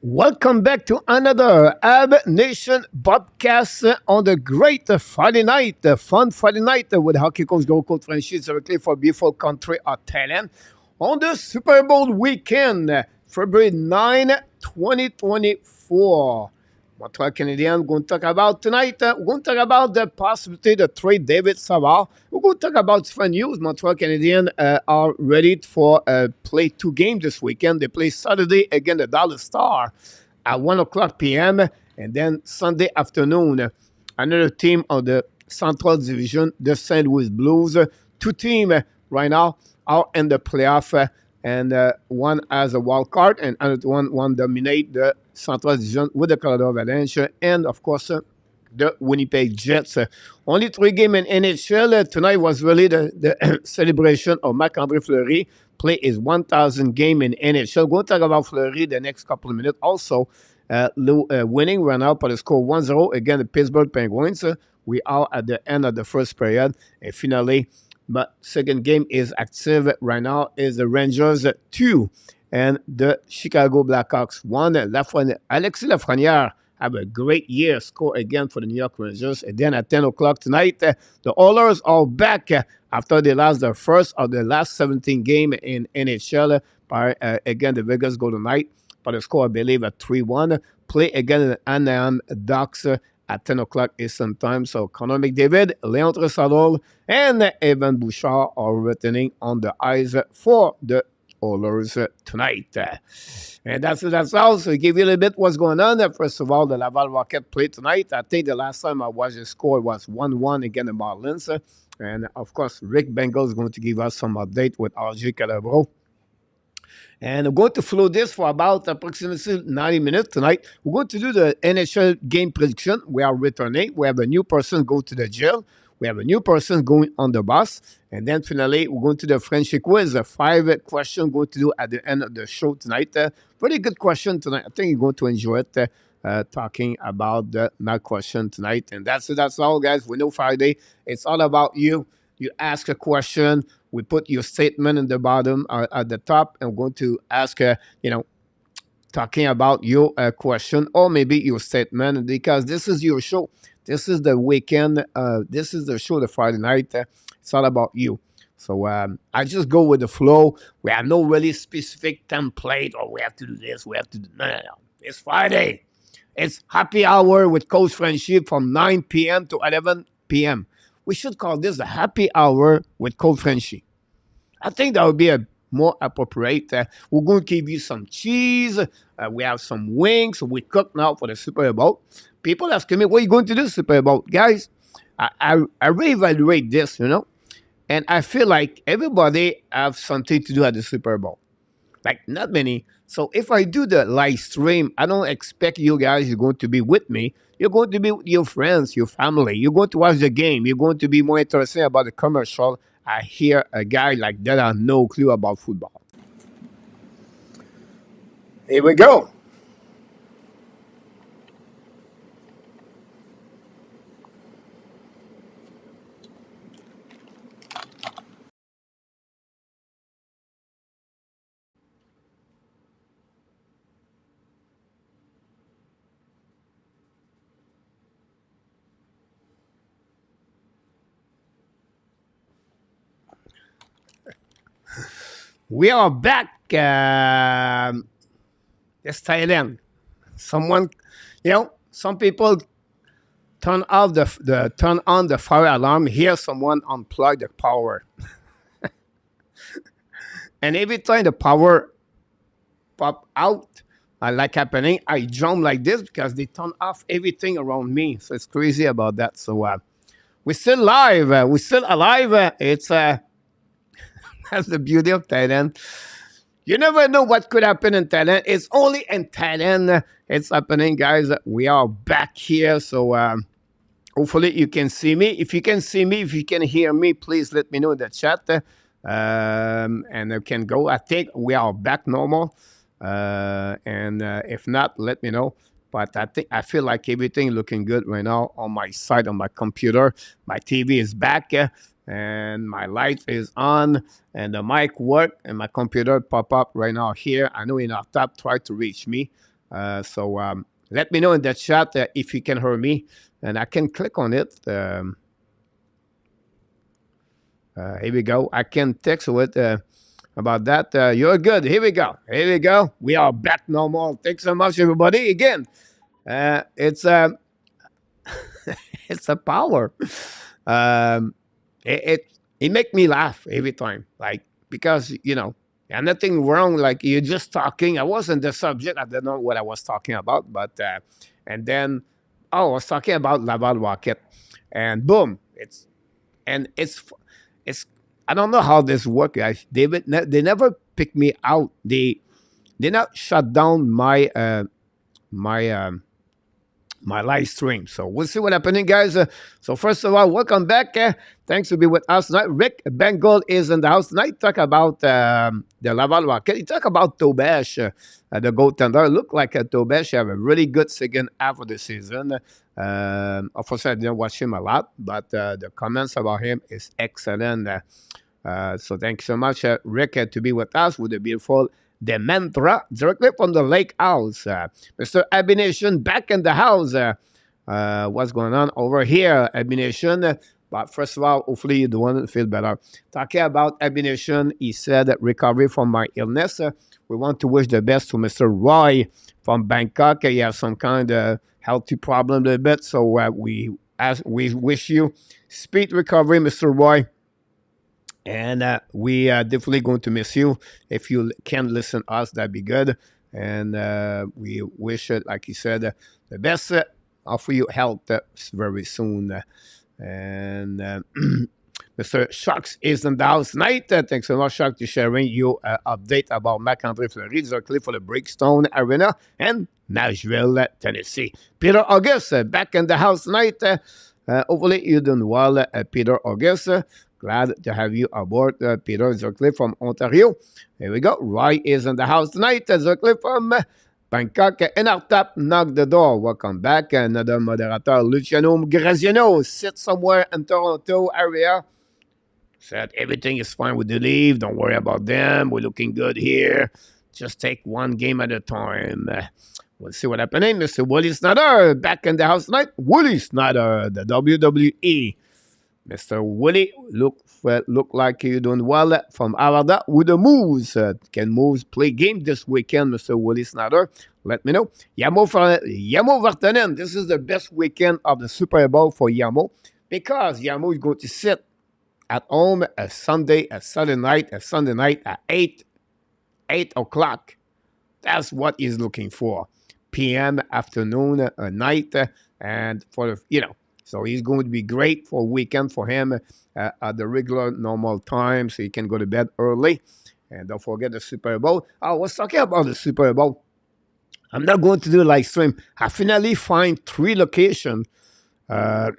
Welcome back to another Habs Nation Podcast on the great Friday night, fun Friday night with hockey coach Coach Frenchy directly for beautiful country of Thailand on the Super Bowl weekend, February 9, 2024. Montreal Canadiens, we're going to talk about tonight. We're going to talk about the possibility to trade David Savard. We're going to talk about different news. Montreal Canadiens are ready for play 2 games this weekend. They play Saturday against the Dallas Star at 1 o'clock p.m. And then Sunday afternoon, another team of the Central Division, the St. Louis Blues. Two teams right now are in the playoff. And one has a wild card, and another one dominate the Central Division with the Colorado Avalanche, and of course the Winnipeg Jets. Only 3 games in NHL. Tonight was really the celebration of Marc-Andre Fleury. Play his 1,000 game in NHL. We're going to talk about Fleury the next couple of minutes. Also, winning run out by the score 1-0 against the Pittsburgh Penguins. We are at the end of the first period, and finally. But second game is active right now is the Rangers 2 and the Chicago Blackhawks 1. Alexis Lafreniere have a great year, score again for the New York Rangers. And then at 10 o'clock tonight, the Oilers are back after they lost their first of the last 17 game in NHL by, again, the Vegas Golden Knights. By the score, I believe, at 3-1. Play again the Anaheim Ducks at 10 o'clock Eastern Time. So Connor McDavid, Leon Draisaitl, and Evan Bouchard are returning on the ice for the Oilers tonight. And that's all. So give you a little bit what's going on. First of all, the Laval Rocket played tonight. I think the last time I watched the score was 1-1 against the Marlins. And, of course, Rick Bengal is going to give us some update with RJ Calabro. And we're going to flow this for about approximately 90 minutes tonight. We're going to do the NHL Game Prediction. We are returning. We have a new person go to the jail. We have a new person going on the bus. And then finally, we're going to the Frenchy Quiz. 5 questions going to do at the end of the show tonight. Very good question tonight. I think you're going to enjoy it. Talking about the math question tonight. And that's it. That's all, guys. We know Friday. It's all about you. You ask a question. We put your statement in the bottom at the top, and we're going to ask, talking about your question or maybe your statement, because this is your show. This is the weekend. This is the show, the Friday night. It's all about you. So I just go with the flow. We have no really specific template, or we have to do this, we have to do... No. It's Friday. It's happy hour with Coach Friendship from 9 p.m. to 11 p.m. We should call this the happy hour with Coach Frenchy. I think that would be a more appropriate. We're going to give you some cheese. We have some wings. We cook now for the Super Bowl. People asking me, what are you going to do Super Bowl? Guys, I reevaluate this, and I feel like everybody have something to do at the Super Bowl. Like, not many. So if I do the live stream, I don't expect you guys, you're going to be with me. You're going to be with your friends, your family. You're going to watch the game. You're going to be more interested about the commercial. I hear a guy like that has no clue about football. Here we go. We are back. It's Thailand. Someone, some people turn on the fire alarm. Here, someone unplug the power, and every time the power pop out, like happening, I jump like this because they turn off everything around me. So it's crazy about that. So we're still live. We're still alive. It's that's the beauty of Thailand. You never know what could happen in Thailand. It's only in Thailand it's happening, guys. We are back here. So hopefully you can see me. If you can see me, if you can hear me, please let me know in the chat. And I can go. I think we are back normal. And if not, let me know. But I feel like everything looking good right now on my side, on my computer. My TV is back. And my light is on, and the mic work, and my computer pop up right now here. I know in our top, try to reach me. So let me know in the chat if you can hear me, and I can click on it. Here we go. I can text with about that. You're good. Here we go. Here we go. We are back normal. Thanks so much, everybody. Again, it's it's a power. Um, it make me laugh every time, like because and nothing wrong. Like you're just talking. I wasn't the subject. I don't know what I was talking about, but and then I was talking about Laval Rocket, and boom, it's I don't know how this works, guys. They never pick me out. They not shut down my my live stream. So we'll see what happening, guys. So first of all, welcome back. Thanks to be with us tonight. Rick Bengal is in the house tonight. Talk about the Laval Rocket. He talk about Tobesh, the goaltender. Look like Tobesh have a really good second half of the season. Of course, I didn't watch him a lot, but the comments about him is excellent. So thanks so much, Rick, to be with us with the beautiful Dementra, directly from the lake house. Mr. Habs Nation back in the house. What's going on over here, Habs Nation? But first of all, hopefully you don't feel better. Talking about Habs Nation, he said recovery from my illness. We want to wish the best to Mr. Roy from Bangkok. He has some kind of healthy problem a little bit, so we wish you speed recovery, Mr. Roy. And we are definitely going to miss you. If you can listen to us, that'd be good. And we wish it, like you said, the best for your health very soon. And Mr. Sharks is in the house tonight. Thanks so much, Shark, to sharing your update about Marc-Andre Fleury, directly for the Breakstone Arena and Nashville, Tennessee. Peter August back in the house tonight. Hopefully you're doing well, Peter August. Glad to have you aboard, Peter Zirkley from Ontario. Here we go. Roy is in the house tonight. Zirkley from Bangkok. And our top, knock the door. Welcome back. Another moderator, Luciano Graziano, sits somewhere in Toronto area. Said everything is fine with the leave. Don't worry about them. We're looking good here. Just take one game at a time. We'll see what happening. Mr. Willie Snyder back in the house tonight. Willie Snyder, the WWE. Mr. Willie, look like you're doing well from Arada with the Moves. Can Moves play game this weekend, Mr. Willie Snyder? Let me know. Yamo Vartanen, this is the best weekend of the Super Bowl for Yamo because Yamo is going to sit at home a Sunday night at 8 o'clock. That's what he's looking for. PM, afternoon, night, and for so he's going to be great for a weekend for him at the regular normal time, so he can go to bed early. And don't forget the Super Bowl. I was talking about the Super Bowl. I'm not going to do a live stream. I finally find 3 locations. I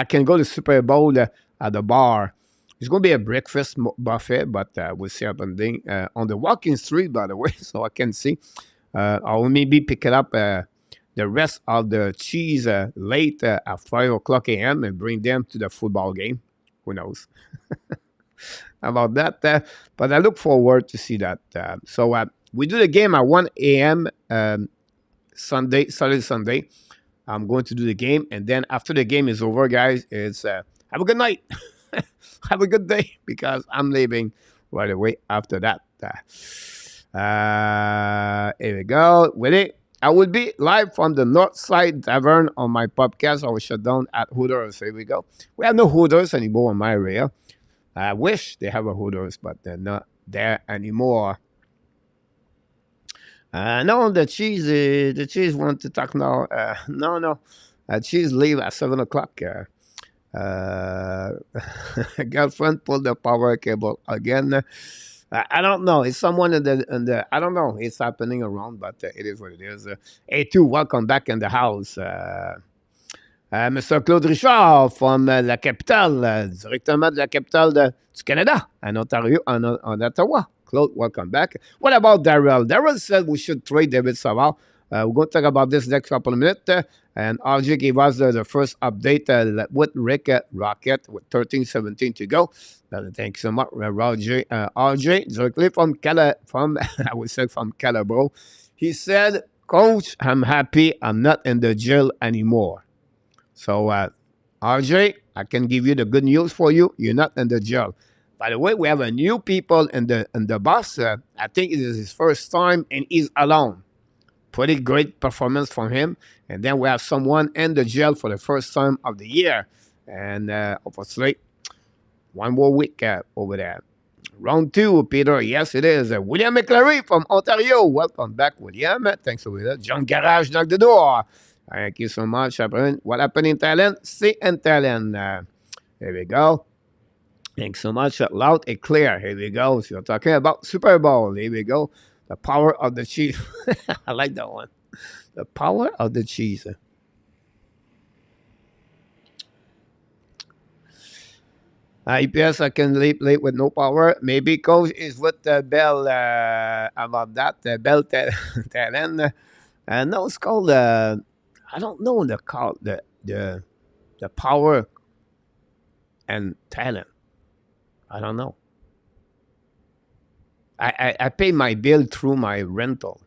can go to Super Bowl at the bar. It's going to be a breakfast buffet, but we'll see happening on the walking street, by the way, so I can see. I'll maybe pick it up the rest of the cheese late at 5 o'clock a.m. and bring them to the football game. Who knows about that? But I look forward to see that. So we do the game at 1 a.m. Saturday, Sunday. I'm going to do the game. And then after the game is over, guys, it's have a good night. Have a good day because I'm leaving right away after that. Here we go. With it. I will be live from the Northside Tavern on my podcast. I was shut down at Hooters. Here we go. We have no Hooters anymore in my area. I wish they have a Hooters, but they're not there anymore. No, the cheese want to talk now. No. Cheese leave at 7 o'clock. Girlfriend pulled the power cable again. I don't know. It's someone in the I don't know. It's happening around, but it is what it is. A2, welcome back in the house. Mr. Claude Richard from la capitale, directement de la capitale du Canada, en Ontario, en Ottawa. Claude, welcome back. What about Darrell? Darrell said we should trade David Savard. We're going to talk about this next couple of minutes. And RJ gave us the first update with Rick Rocket with 13-17 to go. Thanks so much, RJ, directly from I would say from Calabro. He said Coach, I'm happy I'm not in the jail anymore. So, RJ, I can give you the good news for you. You're not in the jail. By the way, we have a new people in the bus. I think it is his first time and he's alone. Pretty great performance from him. And then we have someone in the jail for the first time of the year. And obviously, one more week over there. Round two, Peter. Yes, it is. William McClary from Ontario. Welcome back, William. Thanks for that. John Garage knocked the door. Thank you so much. What happened in Thailand? Stay in Thailand. Here we go. Thanks so much. Loud and clear. Here we go. So you're talking about Super Bowl. Here we go. The power of the cheese. I like that one. The power of the cheese. EPS, I can leap late with no power. Maybe coach is with the bell about that. The bell talent. No, it's called. I don't know the call the power and talent. I don't know. I pay my bill through my rental,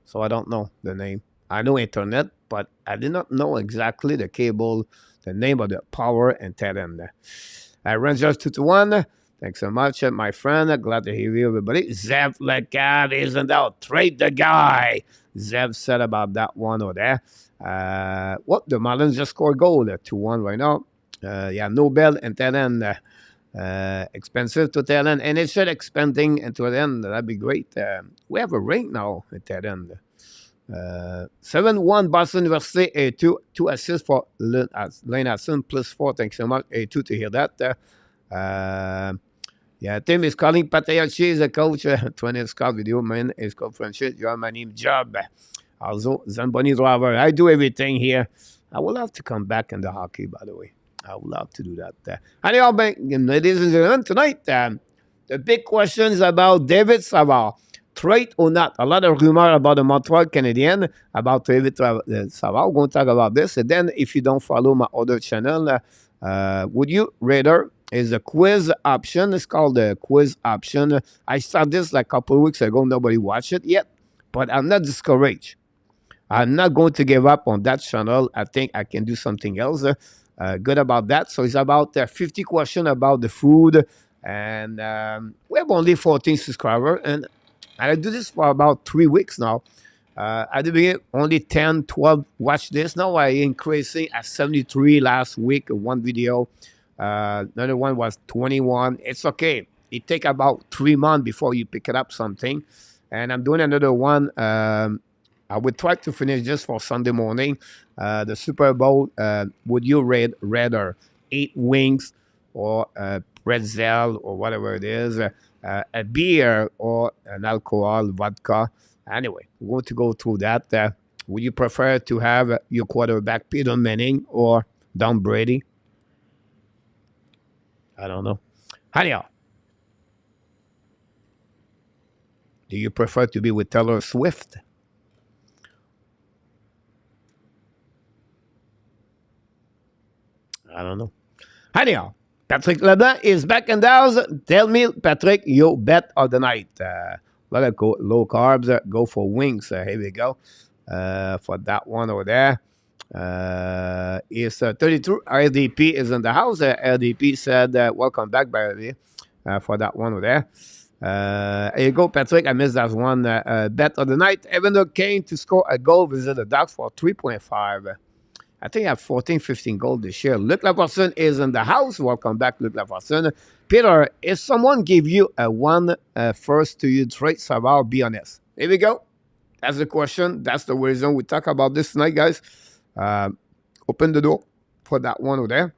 so I don't know the name. I know internet, but I did not know exactly the cable, the name of the power and talent. Rangers 2-1. Thanks so much, my friend. Glad to hear you, everybody. Zev Lekab isn't out. Trade the guy. Zev said about that one over there. The Marlins just scored goal. 2-1 right now. Nobel and talent. Expensive to talent. And it should expanding into talent. That'd be great. We have a ring now at talent. 7-1 Boston University, two assists for Lane Hudson, +4. Thanks so much. A2 to hear that. Tim is calling Patayachi as a coach. 20 Scott video, man. Is called Frenchy. You are my name, job. Also, Zamboni driver. I do everything here. I will have to come back in the hockey, by the way. I would love to do that. Anyhow, ladies and gentlemen, tonight, the big question is about David Savard. Trade or not? A lot of rumor about the Montreal Canadiens, about David Savard. We're going to talk about this. And then, if you don't follow my other channel, would you rather is a quiz option. It's called the quiz option. I started this like a couple of weeks ago. Nobody watched it yet. But I'm not discouraged. I'm not going to give up on that channel. I think I can do something else good about that. So it's about 50 questions about the food. And we have only 14 subscribers. And I do this for about 3 weeks now. At the beginning, only 10, 12 watch this. Now I increasing at 73 last week, one video. Another one was 21. It's okay. It take about 3 months before you pick it up something. And I'm doing another one. I would try to finish just for Sunday morning. The Super Bowl, would you rather eat wings or pretzel or whatever it is, a beer or an alcohol, vodka? Anyway, we're going to go through that. Would you prefer to have your quarterback Peter Manning or Tom Brady? I don't know. Anyhow, do you prefer to be with Taylor Swift? I don't know. Anyhow, Patrick Leblanc is back in the house. Tell me, Patrick, your bet of the night. Let it go low carbs. Go for wings. Here we go. For that one over there. Is 32. RDP is in the house. RDP said, welcome back, by the way, for that one over there. Here you go, Patrick. I missed that one. Bet of the night. Evander Kane to score a goal visit the Ducks for 3.5. I think I have 14, 15 goals this year. Luc Laperson is in the house. Welcome back, Luc Laperson. Peter, if someone gave you a one first to you trade Savard, be honest. Here we go. That's the question. That's the reason we talk about this tonight, guys. Open the door for that one over there.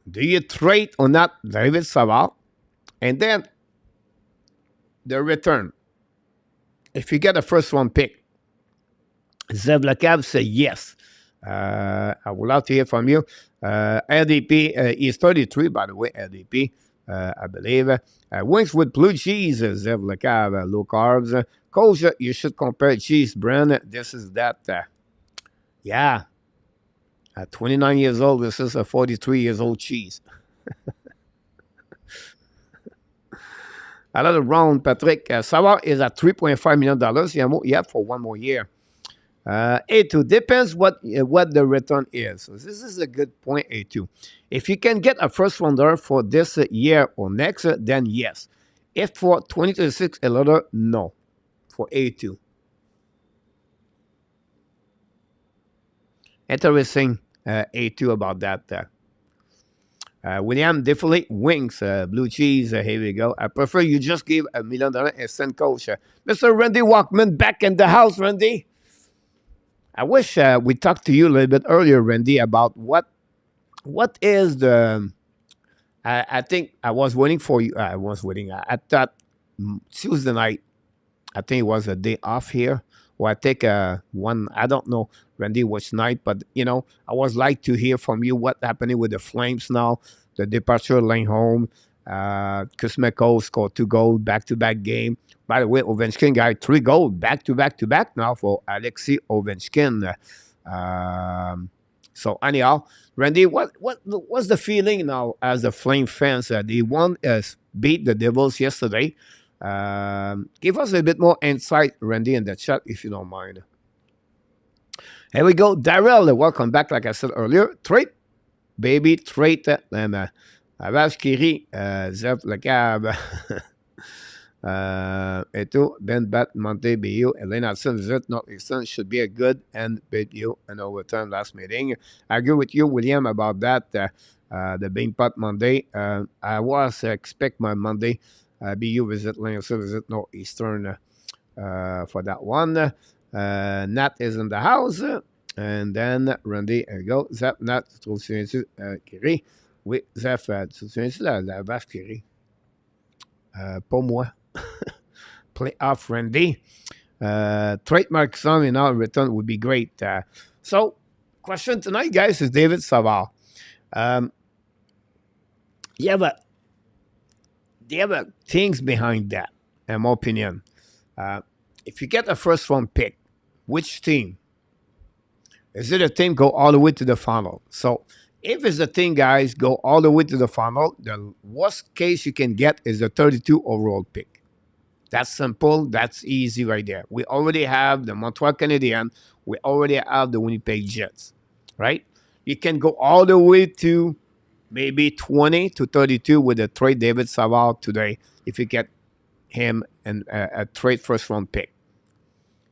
Do you trade or not David Savard? And then the return. If you get a first round pick, Zev Lakav say yes. I would love to hear from you. LDP is 33, by the way, LDP, I believe. Wings with blue cheese, Zev Lakav, low carbs. Coach, you should compare cheese brand. This is that. Yeah. At 29 years old, this is a 43 years old cheese. Another round, Patrick. Savard is at $3.5 million. Yeah, for 1 more year. A2 depends what the return is. So this is a good point, A2. If you can get a first rounder for this year or next, then yes. If for 2026 a letter, no. For A2. Interesting A2 about that. William, definitely wings, blue cheese. Here we go. I prefer you just give $1 million and send coach. Mr. Randy Walkman back in the house, Randy. I wish we talked to you a little bit earlier, Randy, about what is the. I think I was waiting for you. I was waiting. I thought Tuesday night. I think it was a day off here. Or I take one. I don't know, Randy, which night, but I was like to hear from you what happening with the Flames now. The departure lane home. Kuzmenko scored 2 goals back-to-back game. By the way, Ovechkin got 3 goals back-to-back now for Alexei Ovechkin. So anyhow, Randy, what's the feeling now as the Flame fans? They won beat the Devils yesterday. Give us a bit more insight, Randy, in the chat if you don't mind. Here we go, Darrell. Welcome back. Like I said earlier, trade, baby, trade. Habs Kiri, Zef Lecab. Eto, Ben Bat, Monte, BU, Elaine Hudson, visit Northeastern should be a good and beat you in overtime last meeting. I agree with you, William, about that. The Bean Pot Monday. I was expect my Monday. BU visit Lancaster, visit Northeastern for that one. Nat is in the house. And then Randy, there you go. Zap, Nat, Kiri. Oui, Zef, tu te souviens-tu de la vache Kiri? Pas moi. Playoff Randy. Trademark song in our return would be great. So, question tonight, guys, is David Savard. Yeah, but there are things behind that, in my opinion. If you get a first round pick, which team? Is it a team go all the way to the final? So, if it's a team, guys, go all the way to the final, the worst case you can get is a 32 overall pick. That's simple. That's easy right there. We already have the Montreal Canadiens. We already have the Winnipeg Jets, right? You can go all the way to maybe 20 to 32 with a trade David Savard today if you get him and a trade first-round pick.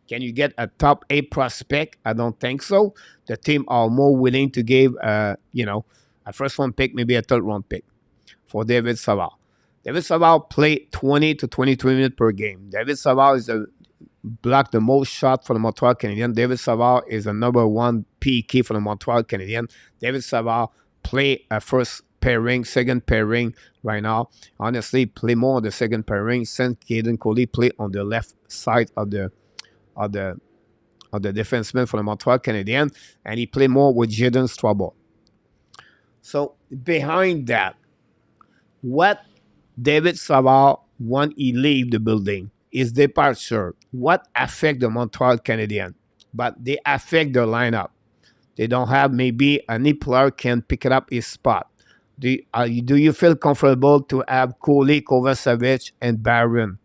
Can you get a top 8 prospect? I don't think so. The team are more willing to give, a first-round pick, maybe a third-round pick for David Savard. David Savard played 20 to 23 minutes per game. David Savard is blocked the most shot for the Montreal Canadiens. David Savard is the number 1 PK for the Montreal Canadiens. David Savard play a first pairing, second pairing right now. Honestly, play more on the second pairing since Caden Coley play on the left side of the defenseman for the Montreal Canadiens, and he play more with Jadon Strabo. So behind that, what David Savard, when he leave the building, his departure, what affect the Montreal Canadiens? But they affect their lineup. They don't have maybe any player can pick it up his spot. Do you feel comfortable to have Coley, Kovacevic, and Barron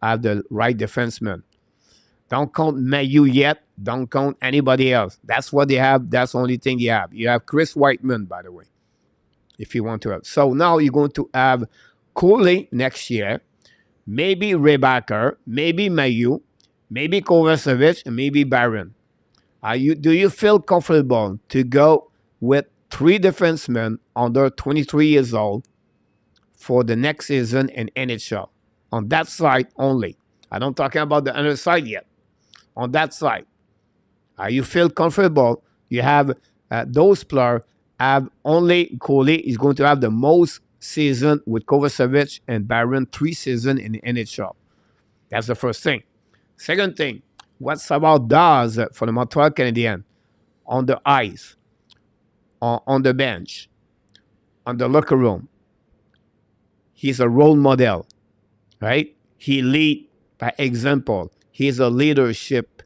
have the right defenseman? Don't count Mayu yet. Don't count anybody else. That's what they have. That's the only thing you have. You have Chris Whiteman, by the way, if you want to have. So now you're going to have Coley next year, maybe Rebacker, maybe Mayu, maybe Kovacevic, and maybe Barron. Do you feel comfortable to go with 3 defensemen under 23 years old for the next season in NHL? On that side only. I'm not talking about the other side yet. On that side, you feel comfortable. You have those players have only Coley is going to have the most season with Kovacevic and Barron 3 seasons in the NHL. That's the first thing. Second thing, what Savard does for the Montreal Canadiens on the ice, on the bench, on the locker room. He's a role model, right? He lead by example. He's a leadership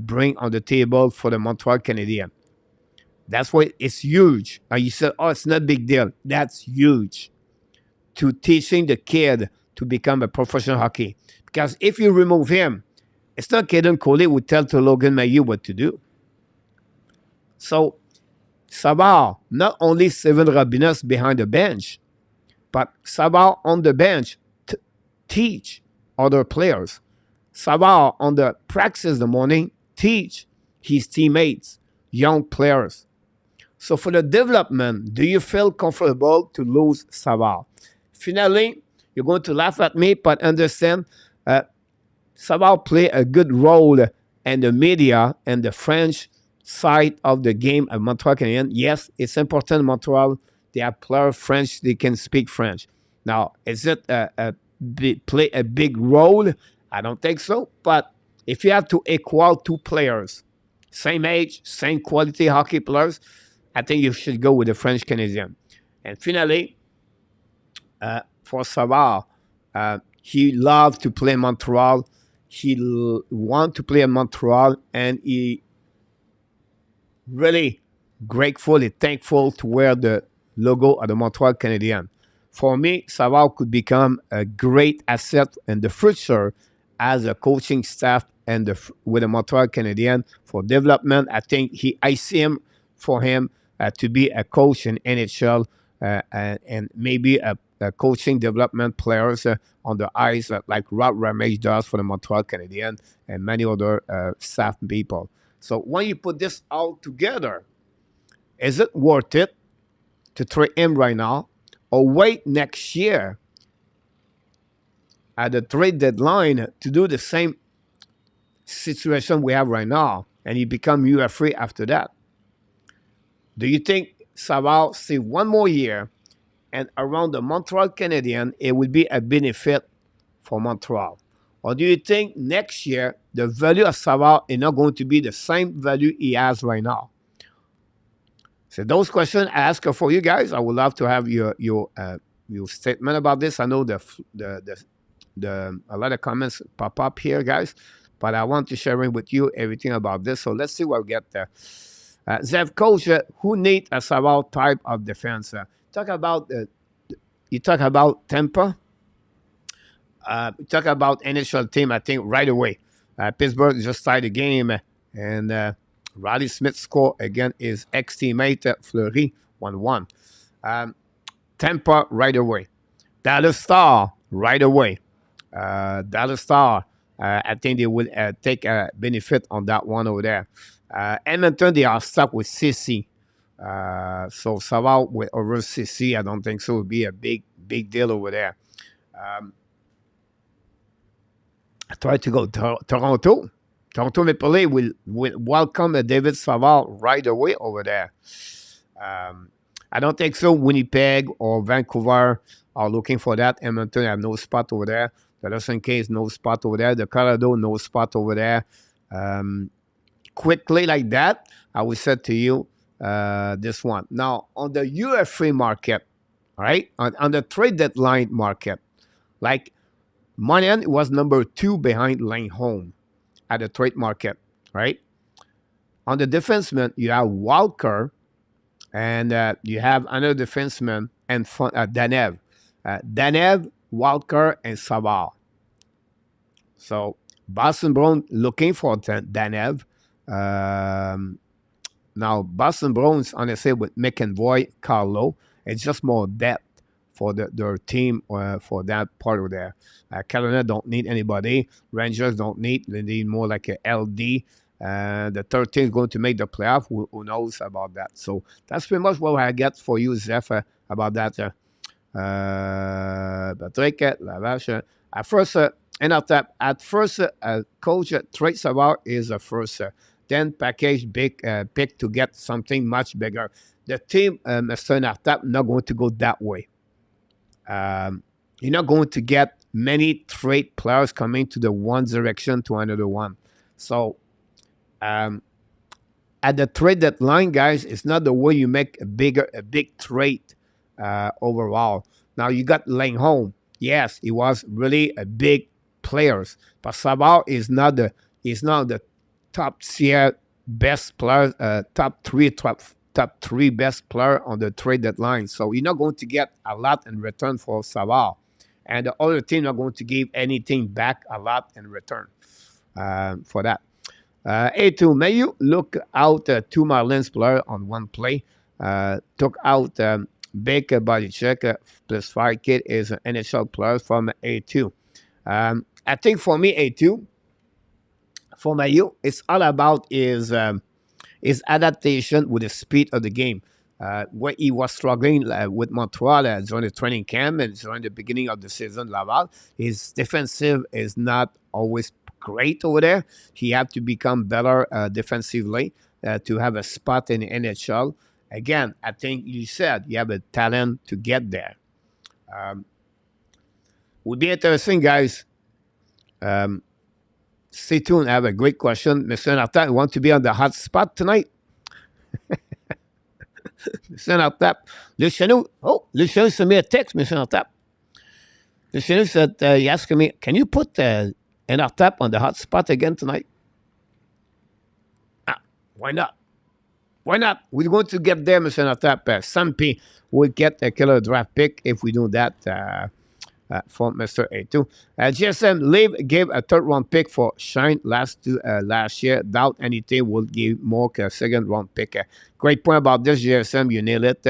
bring on the table for the Montreal Canadiens. That's why it's huge. And you said, oh, it's not a big deal. That's huge. To teaching the kid to become a professional hockey. Because if you remove him, it's not Caden Coley who tell to Logan Mailloux what to do. So Savard not only Steven Robinas behind the bench, but Savard on the bench teach other players. Savard on the practice in the morning teach his teammates, young players. So for the development, do you feel comfortable to lose Savard? Finally, you're going to laugh at me, but understand Savard play a good role in the media and the French side of the game at Montreal Canadiens. Yes, it's important in Montreal. They have players French, they can speak French. Now, is it play a big role? I don't think so. But if you have to equal two players, same age, same quality hockey players, I think you should go with the French Canadian. And finally, for Savard, he loved to play in Montreal. He want to play in Montreal, and he really grateful and thankful to wear the logo of the Montreal Canadiens. For me, Savard could become a great asset in the future as a coaching staff and with the Montreal Canadiens for development. I see him for him to be a coach in NHL and maybe a coaching development players on the ice like Rob Ramage does for the Montreal Canadiens and many other staff people. So when you put this all together, is it worth it to trade him right now or wait next year at the trade deadline to do the same situation we have right now and he become UFA after that? Do you think Savard stay one more year and around the Montreal Canadiens, it would be a benefit for Montreal? Or do you think next year the value of Savard is not going to be the same value he has right now? So those questions I ask for you guys. I would love to have your statement about this. I know a lot of comments pop up here, guys, but I want to share with you everything about this. So let's see what we get there. Zev Coach, who need a Savard type of defense? You talk about Tampa. You talk about NHL team, I think, right away. Pittsburgh just started the game, and Riley Smith scored against his ex-teammate Fleury, 1-1. Tampa right away. Dallas Star right away. Dallas Star, I think they will take a benefit on that one over there. Edmonton, they are stuck with CC. So Savard with over CC, I don't think so. It would be a big deal over there. I try to go Toronto. Toronto Maple Leafs will welcome David Savard right away over there. I don't think so. Winnipeg or Vancouver are looking for that. Edmonton have no spot over there. The Russian case, no spot over there. The Colorado, no spot over there. Quickly like that, I will say to you this one. Now, on the UFA market, right, on the trade deadline market, like Monahan was number 2 behind Lane Home at the trade market, right? On the defenseman, you have Walker, and you have another defenseman, and Danev. Danev, Walker, and Savard. So Boston Bruins looking for Danev. Now, Boston Bruins, honestly, with McEnvoy, Carlo, it's just more depth for their team for that part of there. Carolina don't need anybody. Rangers don't need. They need more like a LD. The third team is going to make the playoff. Who knows about that? So that's pretty much what I get for you, Zeph, about that. Patrick, Lavache. At first, coach trade Savard is the first. Then package big pick to get something much bigger. The team, Mr. Nartap, not going to go that way. You're not going to get many trade players coming to the one direction to another one. So at the trade deadline, guys, it's not the way you make a big trade overall. Now you got Lane Home. Yes, he was really a big player, but Savard is not the top tier best player, top three best player on the trade deadline. So you're not going to get a lot in return for Savard. and the other team not going to give anything back a lot in return for that. A2, may you look out two Marlins player on one play. Took out Baker Belichick plus 5 kid is an NHL player from A2. I think for me, A2, for Mayu, it's all about his adaptation with the speed of the game. When he was struggling with Montreal during the training camp and during the beginning of the season, Laval, his defensive is not always great over there. He had to become better defensively to have a spot in the NHL. Again, I think you said you have a talent to get there. Would be interesting, guys. Stay tuned. I have a great question. Mr. Nartap, you want to be on the hot spot tonight? Mr. Nartap. Luciano sent me a text, Mr. Nartap. Luciano said, he asked me, can you put an Nartap on the hot spot again tonight? Why not? Why not? We're going to get there, Mr. Nartap. Sampi will get a killer draft pick if we do that. For Mr. A2. GSM Live gave a third-round pick for Shine last year. Doubt anything will give more a second-round pick. Great point about this, GSM. You nailed it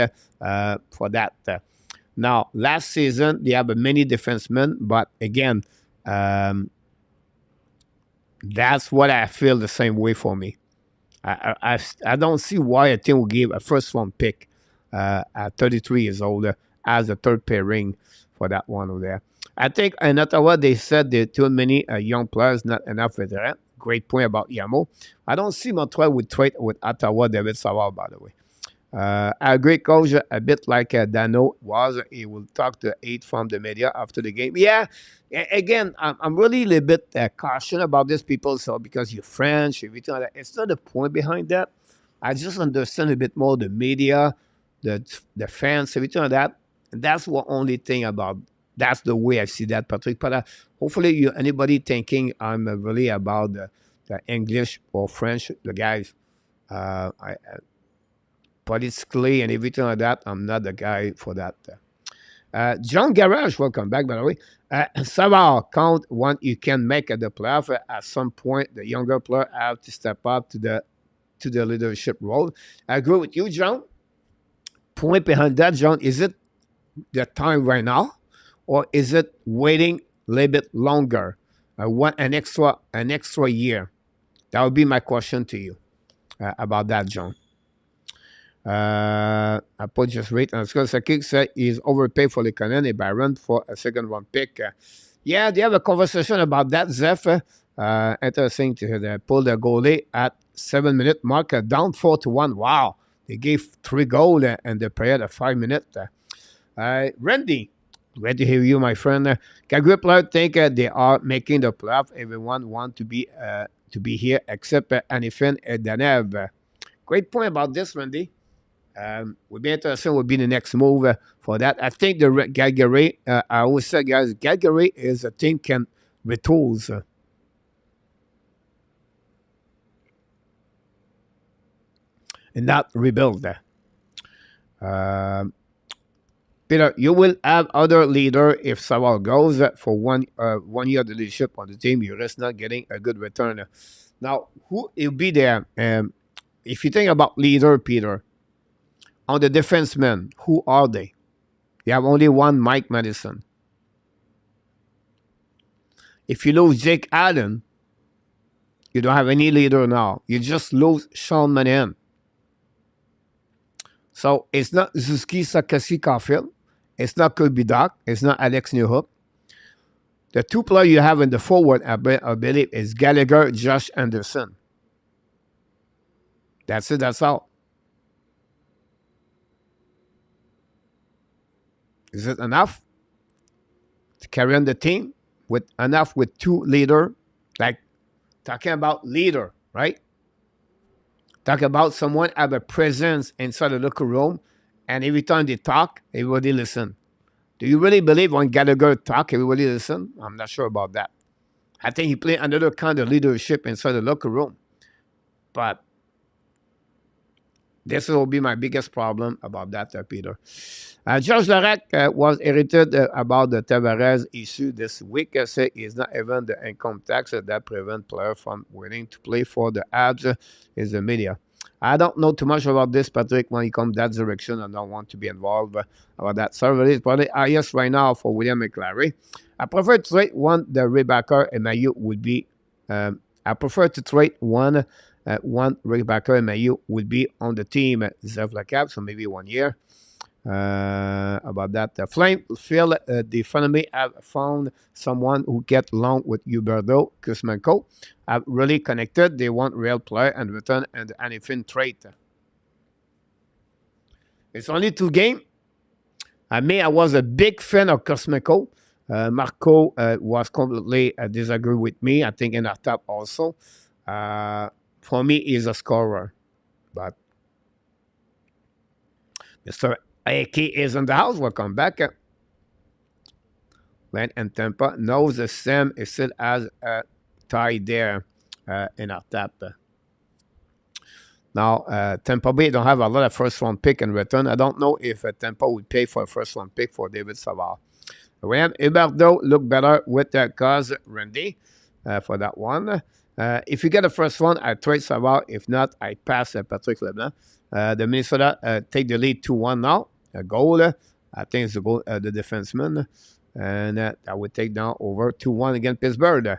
for that. Now, last season, they have many defensemen, but again, that's what I feel the same way for me. I don't see why a team will give a first-round pick at 33 years old as a third pairing for that one over there. I think in Ottawa, they said there are too many young players, not enough veterans. Great point about Yamo. I don't see Montreal would trade with Ottawa, David Savard, by the way. I agree, coach, a bit like Dano was. He will talk to 8 from the media after the game. Yeah, again, I'm really a little bit cautious about this, people, so because you're French, everything like that. It's not the point behind that. I just understand a bit more the media, the fans, everything like that. And that's the only thing about, that's the way I see that, Patrick. But hopefully anybody thinking I'm really about the English or French, the guys, politically and everything like that, I'm not the guy for that. John Garage, welcome back, by the way. Savard, count one you can make at the playoff. At some point, the younger player have to step up to the leadership role. I agree with you, John. Point behind that, John, is it the time right now, or is it waiting a little bit longer? An extra year. That would be my question to you about that, John. I put just rate and Scott Sakik said he's overpaid for the Canadiens by run for a second round pick. Yeah, they have a conversation about that, Zeph. Interesting to hear that. Pull the goalie at 7-minute mark, down 4-1. Wow, they gave 3 goals in the period of 5 minutes. Randy, glad to hear you, my friend. Calgary players think they are making the playoff. Everyone wants to be here except Anifin and Danev. Great point about this, Randy. Would be interesting. Would be the next move for that. I think the Calgary. I always say, guys, Calgary is a team can retools. And not rebuild. Peter, you will have other leader if Savard goes for 1 year of leadership on the team. You risk not getting a good return. Now, who will be there? If you think about leader, Peter, on the defensemen, who are they? You have only one, Mike Madison. If you lose Jake Allen, you don't have any leader now. You just lose Sean Monahan. So it's not Zuski Sakasi Caulfield. It's not Kirby Doc. It's not Alex Newhook. The 2 players you have in the forward, I believe, is Gallagher, Josh Anderson. That's it. That's all. Is it enough to carry on the team with 2 leaders? Like talking about leader, right? Talk about someone have a presence inside the locker room, and every time they talk, everybody listen. Do you really believe when Gallagher talk, everybody listen? I'm not sure about that. I think he played another kind of leadership inside the locker room. But This will be my biggest problem about that, Peter. George Larac was irritated about the Tavares issue this week. Say it's not even the income tax that prevents players from willing to play for the Habs. Is the media. I don't know too much about this, Patrick. When it comes that direction, I don't want to be involved about that. Survey is probably highest right now for William McClary. I prefer to trade one. The Rebecca and Mayu would be. I prefer to trade one. One Rebecca and Mayu would be on the team. Zev Lacap, so maybe 1 year. About that. The Flame feel they finally have found someone who get along with Huberto Kuzmenko. Have really connected. They want real player and return and anything trait. It's only 2 games. I was a big fan of Kuzmenko. Marco was completely disagree with me. I think in our top also. For me, he's a scorer. But Mr. AK is in the house. Welcome back. Len and Tampa knows the Sam is still as a tie there in our tap. Now, Tampa Bay don't have a lot of first-round pick in return. I don't know if Tampa would pay for a first-round pick for David Savard. Ryan Huberto look better with cause Randy for that one. If you get the first one, I trade Savard. If not, I pass Patrick Leblanc. The Minnesota take the lead 2-1 now. A goal. I think it's the goal, the defenseman. And I would take down over 2-1 against Pittsburgh.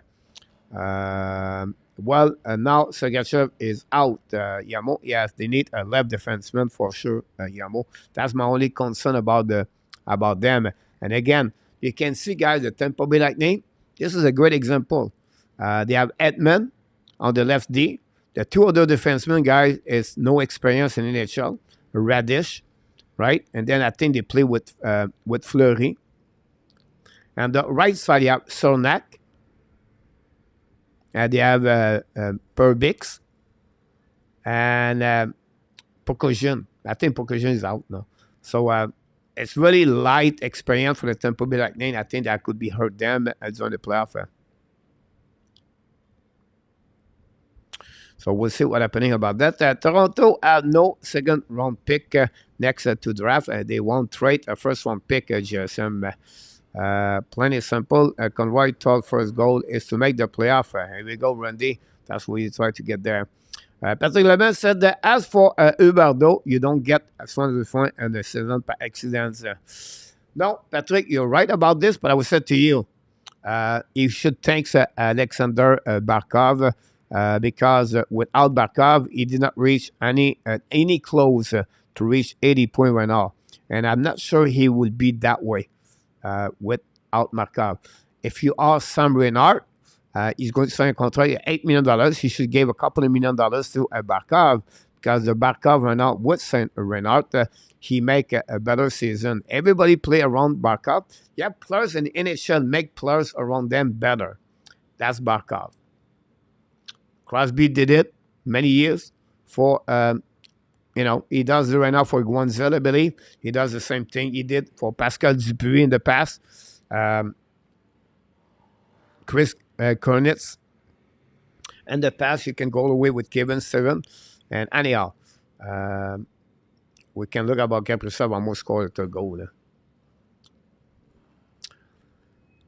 Now Sergachev is out. Yamo, yes, they need a left defenseman for sure. Yamo. That's my only concern about them. And again, you can see, guys, the Tampa Bay Lightning. This is a great example. They have Edman on the left D. The 2 other defensemen, guys, is no experience in NHL. Radish, right? And then I think they play with Fleury. And the right side, you have Sornak. And they have Perbix. And Pokojin. I think Pokojin is out now. So it's really light experience for the Tampa Bay Lightning. I think that could be hurt them during the playoff. So we'll see what's happening about that. Toronto have no second-round pick next to draft. They won't trade a first-round pick, GSM. Plenty simple. Conroy thought first goal is to make the playoff. Here we go, Randy. That's what you try to get there. Patrick Leblanc said that as for Huberto, you don't get as much of fun in the season by accidents. No, Patrick, you're right about this, but I would say to you, you should thank Alexander Barkov. Because without Barkov, he did not reach any close to reach 80 points right now. And I'm not sure he would be that way without Barkov. If you are Sam Reinhart, he's going to sign a contract at $8 million. He should give a couple of $1 million to Barkov because the Barkov right now with Sam Reinhart, he make a better season. Everybody play around Barkov. Yeah, players in the NHL make players around them better. That's Barkov. Crosby did it many years for, he does it right now for Guanzel, I believe. He does the same thing he did for Pascal Dupuis in the past. Chris Kornitz. In the past, you can go away with Kevin Steven. And anyhow, we can look about Kaprizov almost scored a goal.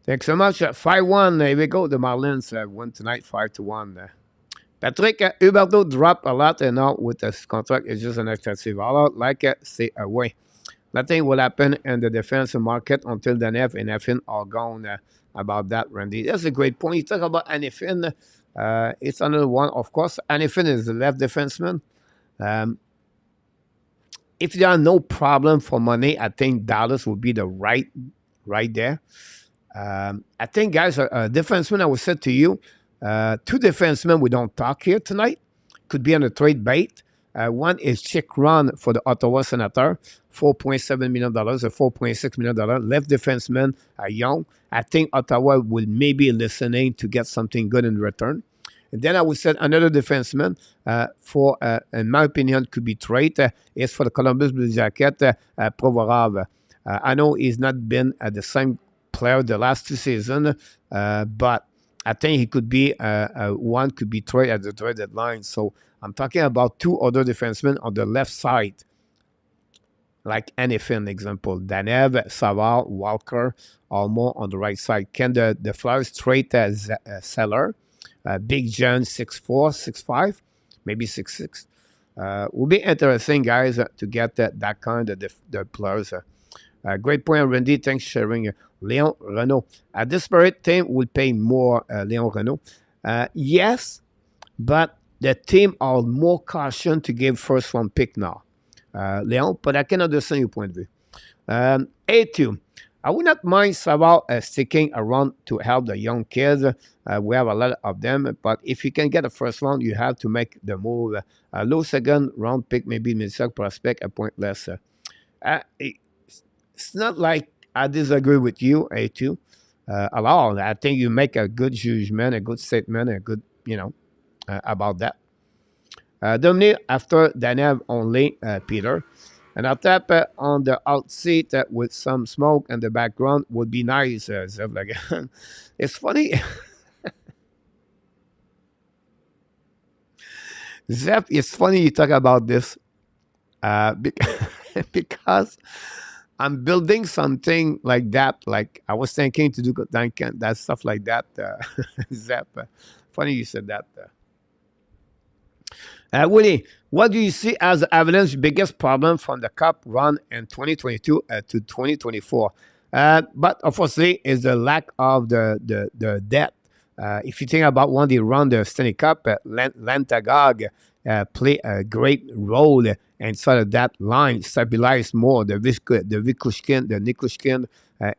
Thanks so much. 5-1. Here we go. The Marlins won tonight 5-1. Patrick, Huberto dropped a lot, and now with this contract, it's just an excessive. Stay away. Nothing will happen in the defensive market until the NF and Effin are gone. About that, Randy. That's a great point. You talk about Effin. It's another one. Of course, Effin is the left defenseman. If there are no problem for money, I think Dallas would be the right there. I think, guys, defenseman, I would say to you, 2 defensemen we don't talk here tonight. Could be on a trade bait. One is Chick Run for the Ottawa Senator, $4.7 million, a $4.6 million. Left defenseman, young. I think Ottawa will maybe listening to get something good in return. And then I would say another defenseman for, in my opinion, could be trade is for the Columbus Blue Jacket, Provorov. I know he's not been the same player the last 2 seasons, but I think he could be one could be traded at the trade deadline. So I'm talking about two other defensemen on the left side, like anything example. David Savard, Walker, or more on the right side. Can the Flyers trade Seller? Big John, 6'4", 6'5", maybe 6'6". Will be interesting, guys, to get that kind of the players. Great point, Randy. Thanks for sharing. Leon Renault. A disparate team will pay more, Leon Renault. Yes, but the team are more caution to give first round pick now. Leon, but I can understand your point of view. A2. I would not mind Savard sticking around to help the young kids. We have a lot of them, but if you can get a first round, you have to make the move. Low second round pick, maybe mid-sec prospect, a point less. It's not like I disagree with you, A2, at all. I think you make a good judgment, a good statement, a good, about that. Dominic, after Daniel only, Peter. And I'll tap on the out seat with some smoke in the background would be nice, Zev. Like, it's funny. Zev, it's funny you talk about this because I'm building something like that. Like I was thinking to do that stuff like that. Zev, funny you said that. Willie, what do you see as Avalanche's biggest problem from the Cup run in 2022 to 2024? But obviously, is the lack of the depth. If you think about when they run the Stanley Cup, Lantagog play a great role inside of that line, stabilize more. The Nikushkin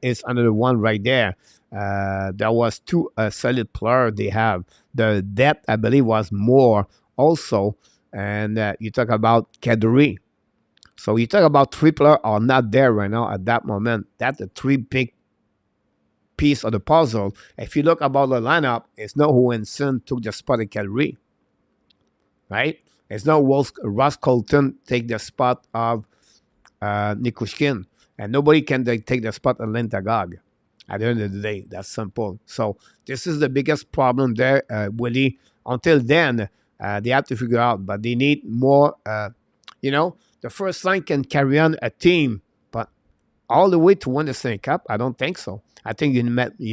is another one right there. There was two solid players they have. The depth, I believe, was more also, and you talk about Kadri. So you talk about three players are not there right now at that moment. That's the three big piece of the puzzle. If you look about the lineup, it's not Hohenson took the spot of Kadri, right? It's not Ross Colton take the spot of Nikushkin, and nobody can take the spot of Lentagog. At the end of the day, that's simple. So this is the biggest problem there, Willie. Until then, they have to figure out, but they need more. The first line can carry on a team, but all the way to win the Stanley Cup, I don't think so. I think you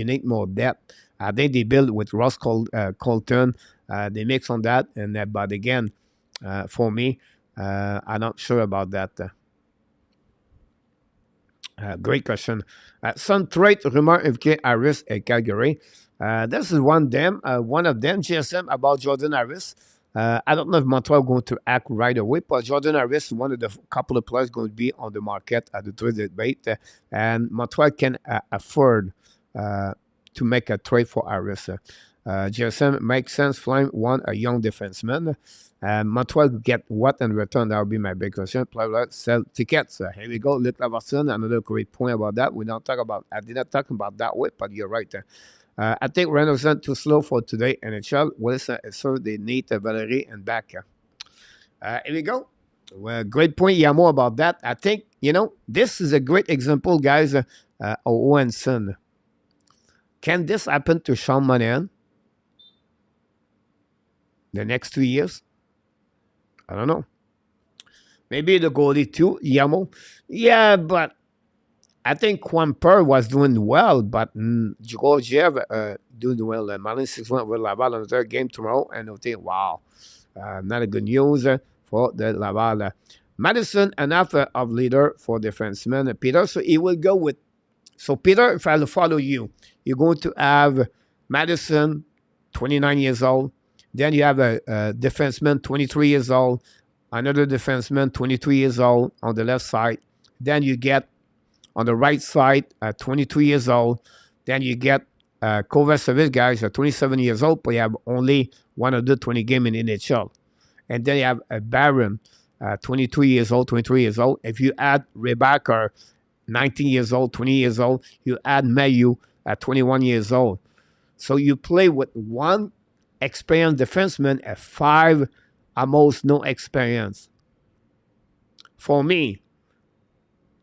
need more depth. I think they build with Ross Colton. They mix on that, but again, for me, I'm not sure about that. Great question. Some trade rumor FK Harris at Calgary. This is one of them, GSM, about Jordan Harris. I don't know if Montreal going to act right away, but Jordan Harris is one of the couple of players going to be on the market at the trade debate, and Montreal can afford to make a trade for Harris. GSM makes sense. Flying one a young defenseman. Montreal get what in return? That would be my big question. Player sell tickets. Here we go. Luc Laverson, another great point about that. I did not talk about that way, but you're right. I think Reynolds too slow for today. NHL. Wilson serve they need Valerie and Backer. Here we go. Well, great point, Yamo, about that. I think, this is a great example, guys, of Owenson. Can this happen to Sean Monahan the next 2 years? I don't know. Maybe the goalie too, Yamo. Yeah, but I think Quamper was doing well, but Georgiev doing well. Marlin 6-1 with Laval on the third game tomorrow, and they'll think, wow, not a good news for the Laval. Madison, enough of leader for defenseman. Peter, so he will go with. So, Peter, if I follow you, you're going to have Madison, 29 years old. Then you have a defenseman, 23 years old. Another defenseman, 23 years old on the left side. Then you get on the right side, 22 years old. Then you get Kovacevic guys are 27 years old, but you have only 120 games in NHL. And then you have a Baron, 22 years old, 23 years old. If you add Rebecca, 19 years old, 20 years old, you add Mayu at 21 years old. So you play with one experienced defenseman at five, almost no experience. For me,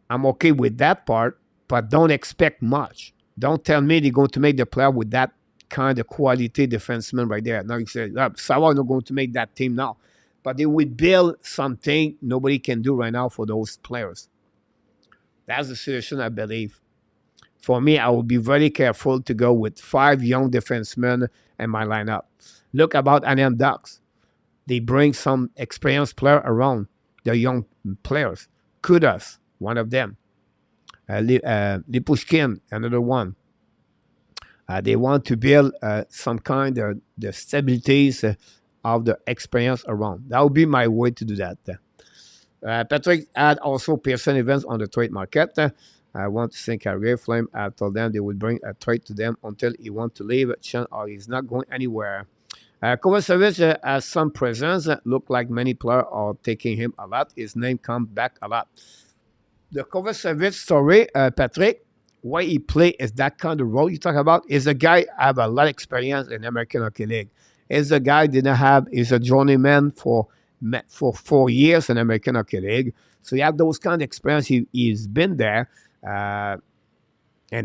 I'm okay with that part, but don't expect much. Don't tell me they're going to make the player with that kind of quality defenseman right there. Now you say, Savard not going to make that team now. but they would build something nobody can do right now for those players. That's the solution, I believe. For me, I will be very careful to go with 5 young defensemen in my lineup. Look about Anaheim Ducks. They bring some experienced player around the young players. Kudos, one of them. Lipushkin, another one. They want to build some kind of the stabilities of the experience around. That would be my way to do that. Patrick had also Pearson events on the trade market. I want to thank Calgary Flame. I told them they would bring a trade to them until he wants to leave. Chen or he's not going anywhere. Kovacevic has some presence. Look like many players are taking him a lot. His name comes back a lot. The Kovacevic story, Patrick, why he play is that kind of role you talk about, is a guy have a lot of experience in American Hockey League. Is a guy didn't have, is a journeyman for 4 years in American Hockey League. So you have those kind of experience. He's been there. And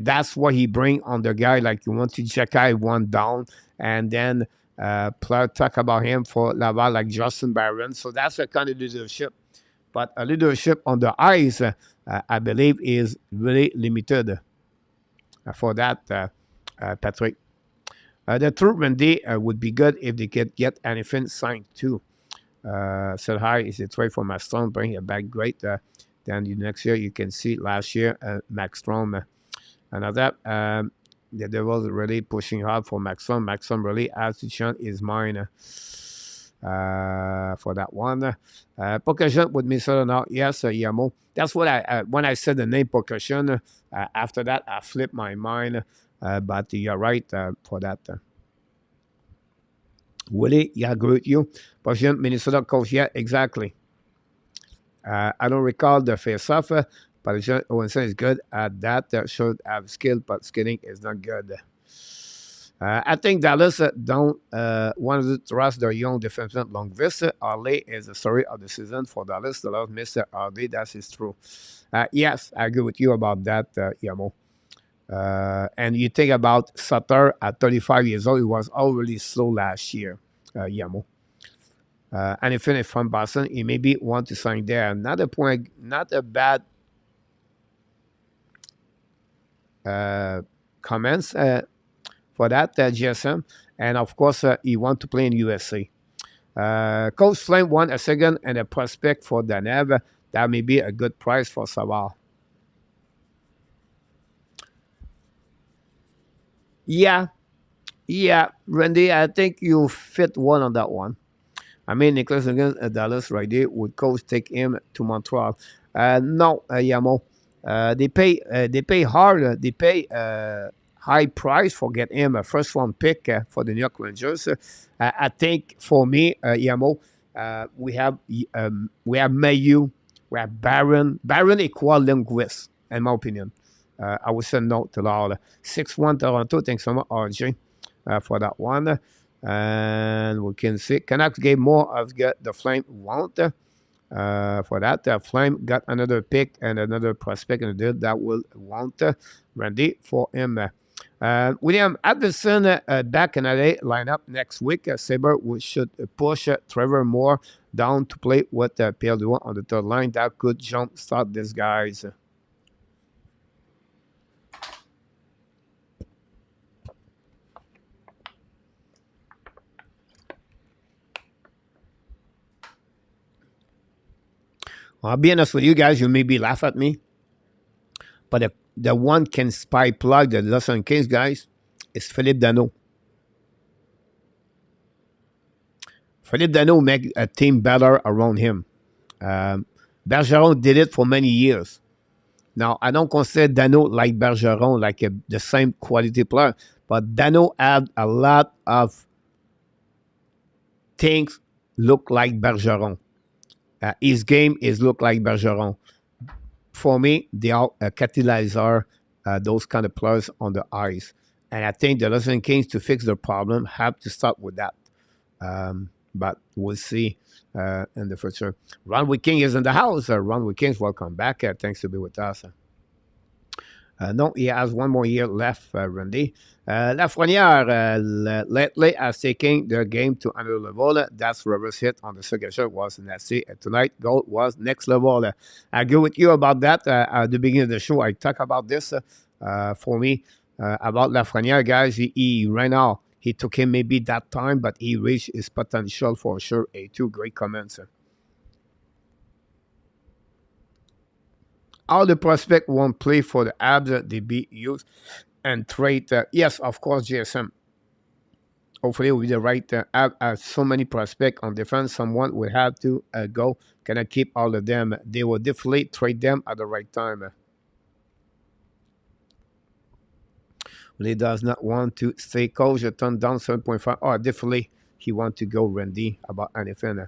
that's what he bring on the guy. Like you want to check out one down and then player talk about him for Laval like Justin Barron. So that's a kind of leadership. But a leadership on the ice, I believe, is really limited for that, Patrick. The truth, Randy, would be good if they could get anything signed too. Said hi, is a trade for Max Strom, bring it back great. Then next year, you can see last year, Max Strom, another. The Devils really pushing hard for Max Strom. Max Strom really has to change his mind for that one. Pocahontas with Minnesota now. Yes, Yamo. That's what when I said the name Pocahontas, after that, I flipped my mind. But you're right for that. Willie, yeah, I agree with you. Pocahontas, Minnesota coach, yeah, exactly. I don't recall the face-off, but Owenson is good at that. Should have skill, but skating is not good. I think Dallas don't want to trust their young defenseman Longvis. Harley is the story of the season for Dallas. The love Mr. Harley, that is true. Yes, I agree with you about that, Yamo. And you think about Sutter at 35 years old, he was already slow last year, Yamo. And if finished from Boston, he maybe want to sign there. Another point, not a bad comments for that, GSM. And of course, he want to play in USA. Coach Flame won a second and a prospect for Danev. That may be a good price for Savard. Yeah, Randy, I think you fit one on that one. I mean, Nicholas against Dallas right there. Would coach take him to Montreal? No, Yamo. They pay hard. They pay high price for get him a first round pick for the New York Rangers. I think for me, Yamo, we have Mayu, we have Baron equal Lindquist, in my opinion. I would say no to all 6-1 Toronto. Thanks so much, RJ, for that one. And we can see Canucks gave more of the Flame want for that. Flame got another pick and another prospect and deal that will want Randy for him. William Addison back in LA lineup next week. Sabre should push Trevor Moore down to play with Pierre Drouin on the third line. That could jump start these guys. I'll be honest with you guys, you maybe laugh at me, but the one can spy plug the Los Angeles Kings guys is Philippe Danault. Philippe Danault make a team better around him. Bergeron did it for many years. Now, I don't consider Danault like Bergeron, like the same quality player, but Danault had a lot of things look like Bergeron. His game is look like Bergeron. For me, they are a catalyzer, those kind of players on the ice. And I think the Los Angeles Kings, to fix their problem, have to start with that. But we'll see in the future. Ron King is in the house. Ron Kings, welcome back. Thanks to be with us. No, he has one more year left, Randy. Lafrenière lately has taken their game to another level. That's reverse hit on the signature was nasty. Tonight, goal was next level. I agree with you about that. At the beginning of the show, I talk about this. For me, about Lafrenière, guys, he right now, he took him maybe that time, but he reached his potential for sure. Two great comments. All the prospect won't play for the Habs. They be used and trade. Yes, of course, GSM. Hopefully, with the right so many prospects on defense, someone will have to go. Cannot keep all of them. They will definitely trade them at the right time. He does not want to stay coach. Turn down 7.5. Oh, definitely he want to go Randy about anything.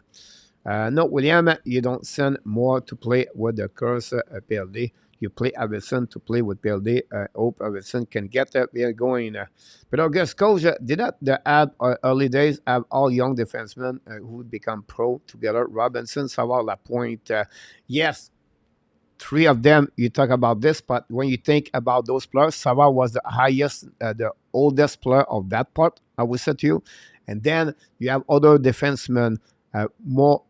No, William, you don't send more to play with the curse PLD. You play Avison to play with PLD. Hope Avison can get that we are going. But I guess coach did not the Ab early days have all young defensemen who would become pro together. Robinson, Savard, Lapointe. Yes, three of them. You talk about this, but when you think about those players, Savard was the highest, the oldest player of that part. I would say to you, and then you have other defensemen more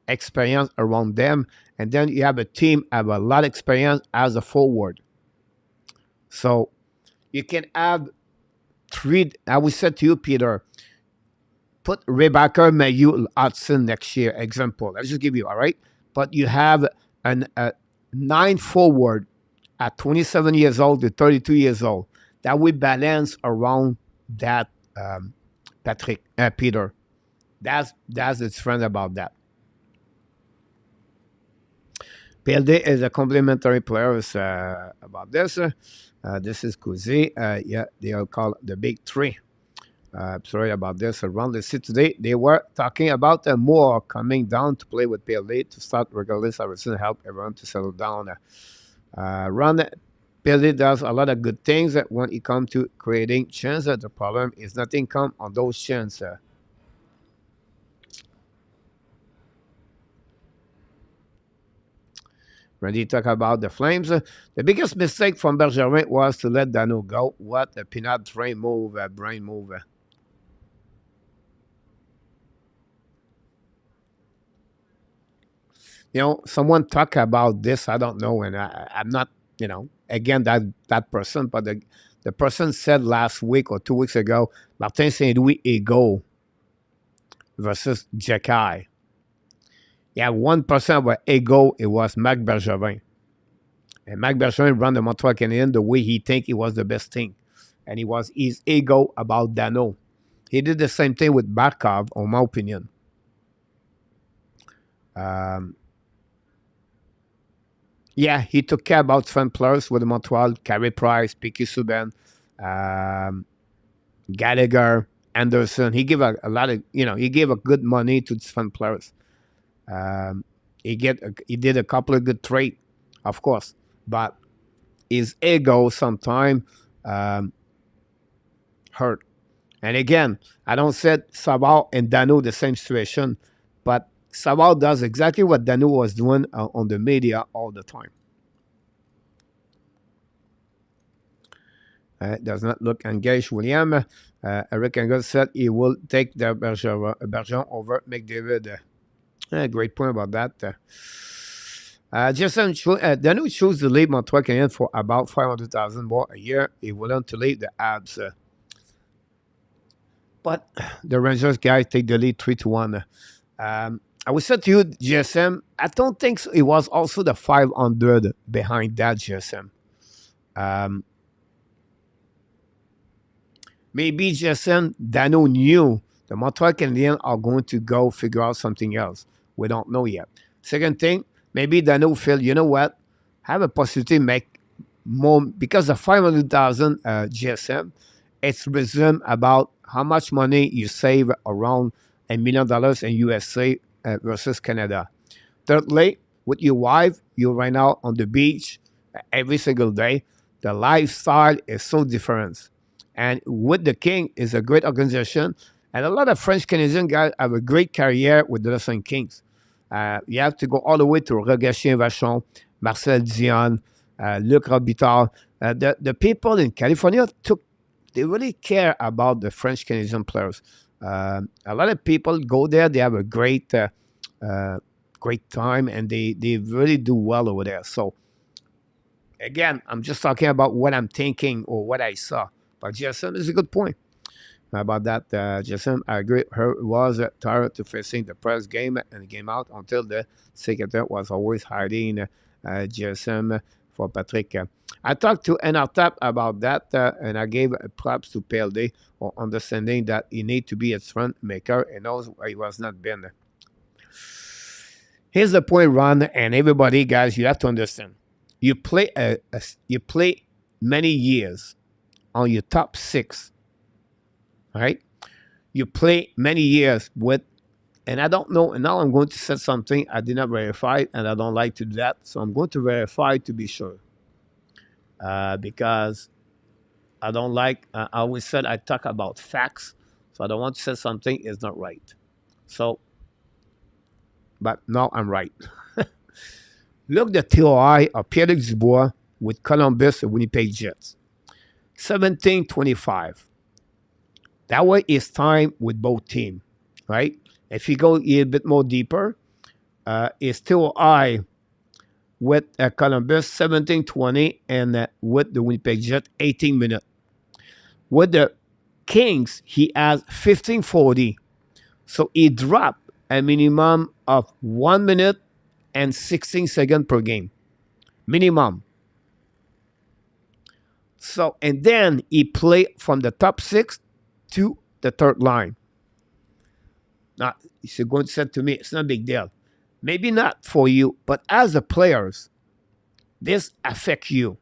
experience around them, and then you have a team have a lot of experience as a forward. So you can have three. I would say to you, Peter, put Rebecca Mayu Hudson next year. Example. I'll just give you all right. But you have a 9 forward at 27 years old to 32 years old. That will balance around that, Patrick Peter. That's the trend about that. PLD is a complementary player about this. This is Kuzi. Yeah, they are called the Big Three. Sorry about this. Around the city today, they were talking about more coming down to play with PLD to start regardless. I will help everyone to settle down. Run PLD does a lot of good things when it comes to creating chances. The problem is nothing come on those chances. Randy talk about the Flames. The biggest mistake from Bergevin was to let Dano go. What a peanut brain move. You know, someone talk about this. I don't know, and I'm not, again that person, but the person said last week or 2 weeks ago, Martin Saint Louis ego versus Jekai. Yeah, 1% of ego, it was Marc Bergevin. And Marc Bergevin ran the Montreal Canadiens the way he think it was the best thing. And it was his ego about Dano. He did the same thing with Barkov, in my opinion. Yeah, he took care about fan players with Montreal, Carey Price, Piquet Subban, Gallagher, Anderson. He gave a lot of, he gave a good money to these fan players. He did a couple of good trades, of course, but his ego sometimes hurt. And again, I don't say Savard and Dano the same situation, but Savard does exactly what Dano was doing on the media all the time. Does not look engaged, William. Eric Engel said he will take the Bergeron over McDavid. Great point about that. Jason, Dano chose to leave Montreal Canadiens for about $500,000 more a year. He willing to leave the Habs. But the Rangers guys take the lead 3-1. I would say to you, GSM, I don't think so. It was also the 500 behind that, GSM. Maybe GSM, Dano knew the Montreal Canadiens are going to go figure out something else. We don't know yet. Second thing, maybe Dano feel, you know what, have a possibility to make more, because the 500,000 GSM, it's resumed about how much money you save around $1 million in USA versus Canada. Thirdly, with your wife, you're right now on the beach every single day. The lifestyle is so different. And with the King is a great organization. And a lot of French Canadian guys have a great career with the Los Angeles Kings. You have to go all the way to Rogatien Vachon, Marcel Dion, Luc Robitaille. The people in California they really care about the French Canadian players. A lot of people go there; they have a uh, great time, and they really do well over there. So again, I'm just talking about what I'm thinking or what I saw. But Jason is a good point about that. Jason, I agree. Her was tired to facing the press game and game out until the secretary was always hiding. Jason for Patrick. I talked to NRTAP about that, and I gave props to PLD for understanding that he need to be a front maker and knows he was not been. Here's the point, Ron, and everybody, guys. You have to understand. You play many years on your top six, right? You play many years with, and I don't know, and now I'm going to say something I did not verify, and I don't like to do that, so I'm going to verify to be sure. Because I don't like, I always said I talk about facts, so I don't want to say something is not right. So, but now I'm right. Look the TOI of Pierre-Luc Dubois with Columbus and Winnipeg Jets. 17-25. That way is time with both teams, right? If you go a little bit more deeper, it's TOI with Columbus 17-20 and with the Winnipeg Jets 18 minutes. With the Kings, he has 15-40. So he dropped a minimum of 1 minute and 16 seconds per game. Minimum. So, and then he played from the top six to the third line. Now, you're going to say to me, it's not a big deal. Maybe not for you, but as a players, this affects you.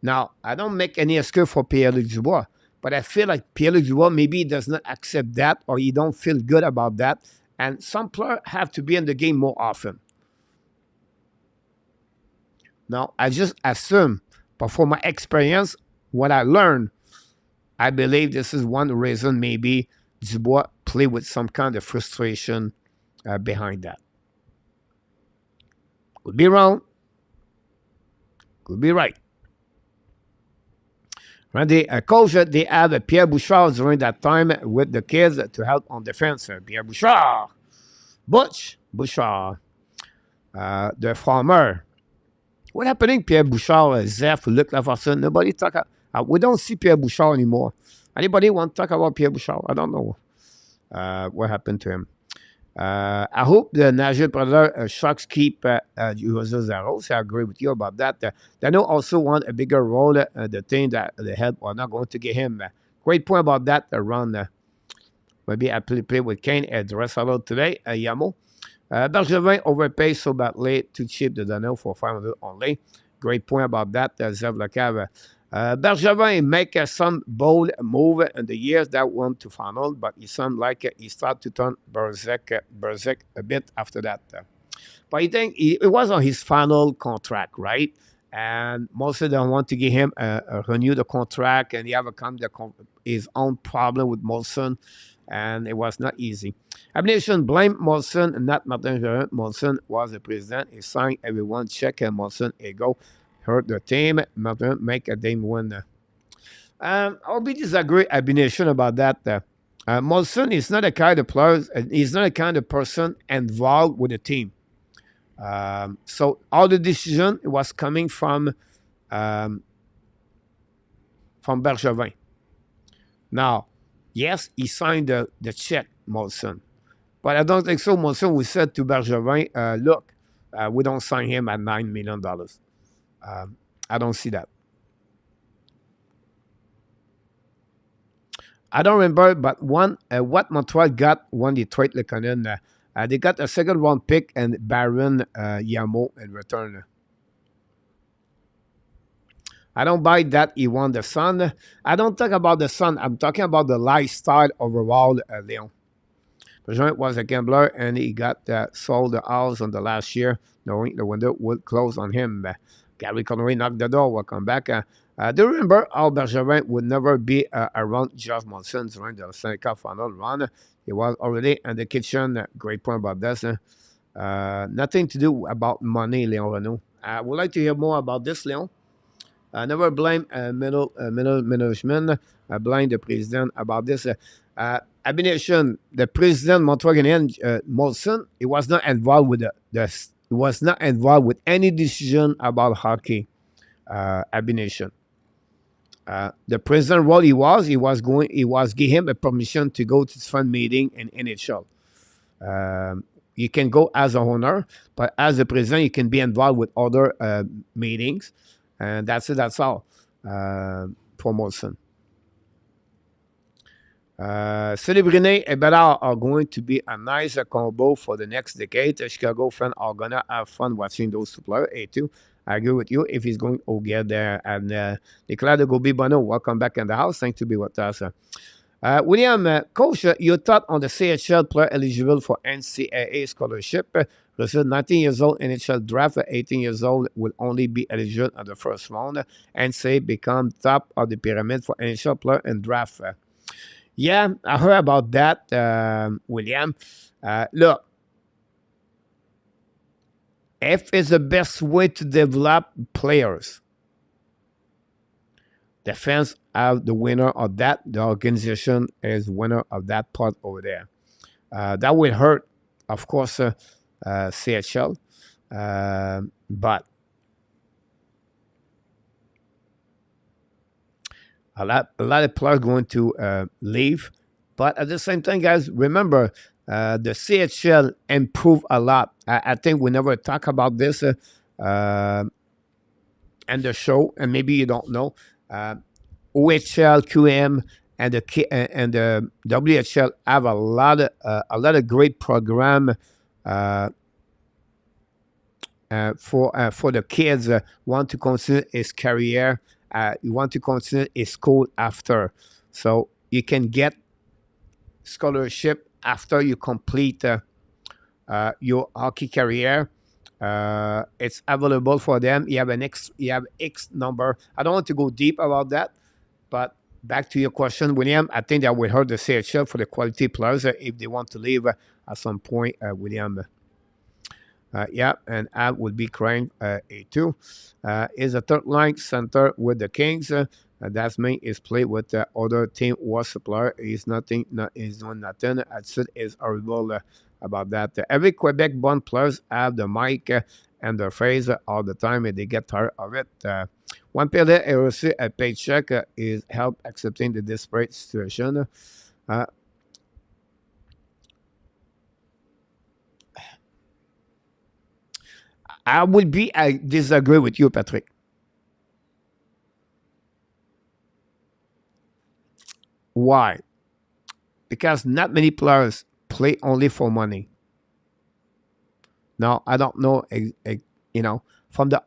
Now, I don't make any excuse for Pierre-Luc Dubois, but I feel like Pierre-Luc Dubois maybe does not accept that or he don't feel good about that. And some players have to be in the game more often. Now, I just assume, but for my experience, what I learned, I believe this is one reason maybe Dubois play with some kind of frustration behind that. Could be wrong. Could be right. Randy, coach, they have Pierre Bouchard during that time with the kids to help on defense. Pierre Bouchard. Bouchard. The farmer. What happening, Pierre Bouchard, Zeph, Luc Lafortune? Nobody talk. We don't see Pierre Bouchard anymore. Anybody want to talk about Pierre Bouchard? I don't know what happened to him. I hope the National Predator Sharks keep Jose Zaros. I agree with you about that. They know also want a bigger role. The thing that the head are not going to get him. Great point about that. Around maybe I play with Kane and the rest of it today. Yamo. Bergevin overpaid so badly to cheap the Dano for 500 only. Great point about that. Zev Lecav. Bergevin make some bold move in the years that went to final, but he sounded like he started to turn Berserk a bit after that. But I think it was on his final contract, right? And most of them want to give him renew the contract, and he have his own problem with Molson, and it was not easy. Habs Nation blame Molson, not Martin Gerin. Molson was the president. He signed everyone, check, and Molson ego. Hurt the team, Martin make a game win. I'll be disagree Habs Nation about that. Molson is not a kind of player, he's not a kind of person involved with the team. So all the decision was coming from Bergevin. Now, yes, he signed the check, Molson. But I don't think so. Molson we said to Bergevin, look, we don't sign him at $9 million. I don't see that. I don't remember, but what Montreal got when they trade Lekonen, they got a second round pick and Baron Yamo in return. I don't buy that he won the Sun. I don't talk about the Sun. I'm talking about the lifestyle overall, Leon. Bergeron was a gambler and he got sold the house on the last year, knowing the window would close on him. Gary Connery knocked the door. Welcome back. Do you remember how Bergeron would never be around Jeff Molson during the Stanley Cup final run? He was already in the kitchen. Great point about this. Nothing to do about money, Leon Renault. I would like to hear more about this, Leon. Never blame middle management. Blame the president about this. Abination, the president Montreal Molson, he was not involved with he was not involved with any decision about hockey. Abination. The president, what he was give him a permission to go to this fund meeting in NHL. You can go as a owner, but as a president, you can be involved with other meetings, and that's it. That's all. Promotion. Celebrine and Bedard are going to be a nice combo for the next decade. Chicago fans are gonna have fun watching those two players. A2, I agree with you. If he's going to get there, and Nicolas de Gobi Bono, welcome back in the house. Thanks to be with us. William, coach, your thought on the CHL player eligible for NCAA scholarship? Received 19 years old NHL draft, 18 years old will only be eligible at the first round. NCAA become top of the pyramid for NHL player and draft. Yeah, I heard about that, William. Look, if it's the best way to develop players, the fans are the winner of that. The organization is winner of that part over there. That will hurt, of course, CHL, but a lot of players going to leave. But at the same time, guys, remember the CHL improved a lot. I think we never talk about this in the show, and maybe you don't know. OHL, QM, and the WHL have a lot of great program for the kids want to continue his career. You want to continue his school after, so you can get scholarship after you complete your hockey career. It's available for them. You have X number. I don't want to go deep about that, but back to your question, William. I think that will hurt the CHL for the quality players if they want to leave at some point, William. Yeah, and I would be crying A2. Is a third line center with the Kings. That's me. Is played with the other team was supplier. He's nothing. He's doing nothing. I said is horrible about that. Every Quebec born players have the mic and their face all the time, and they get tired of it. One player who receive a paycheck is help accepting the desperate situation. I disagree with you, Patrick. Why? Because not many players play only for money. Now, I don't know, from the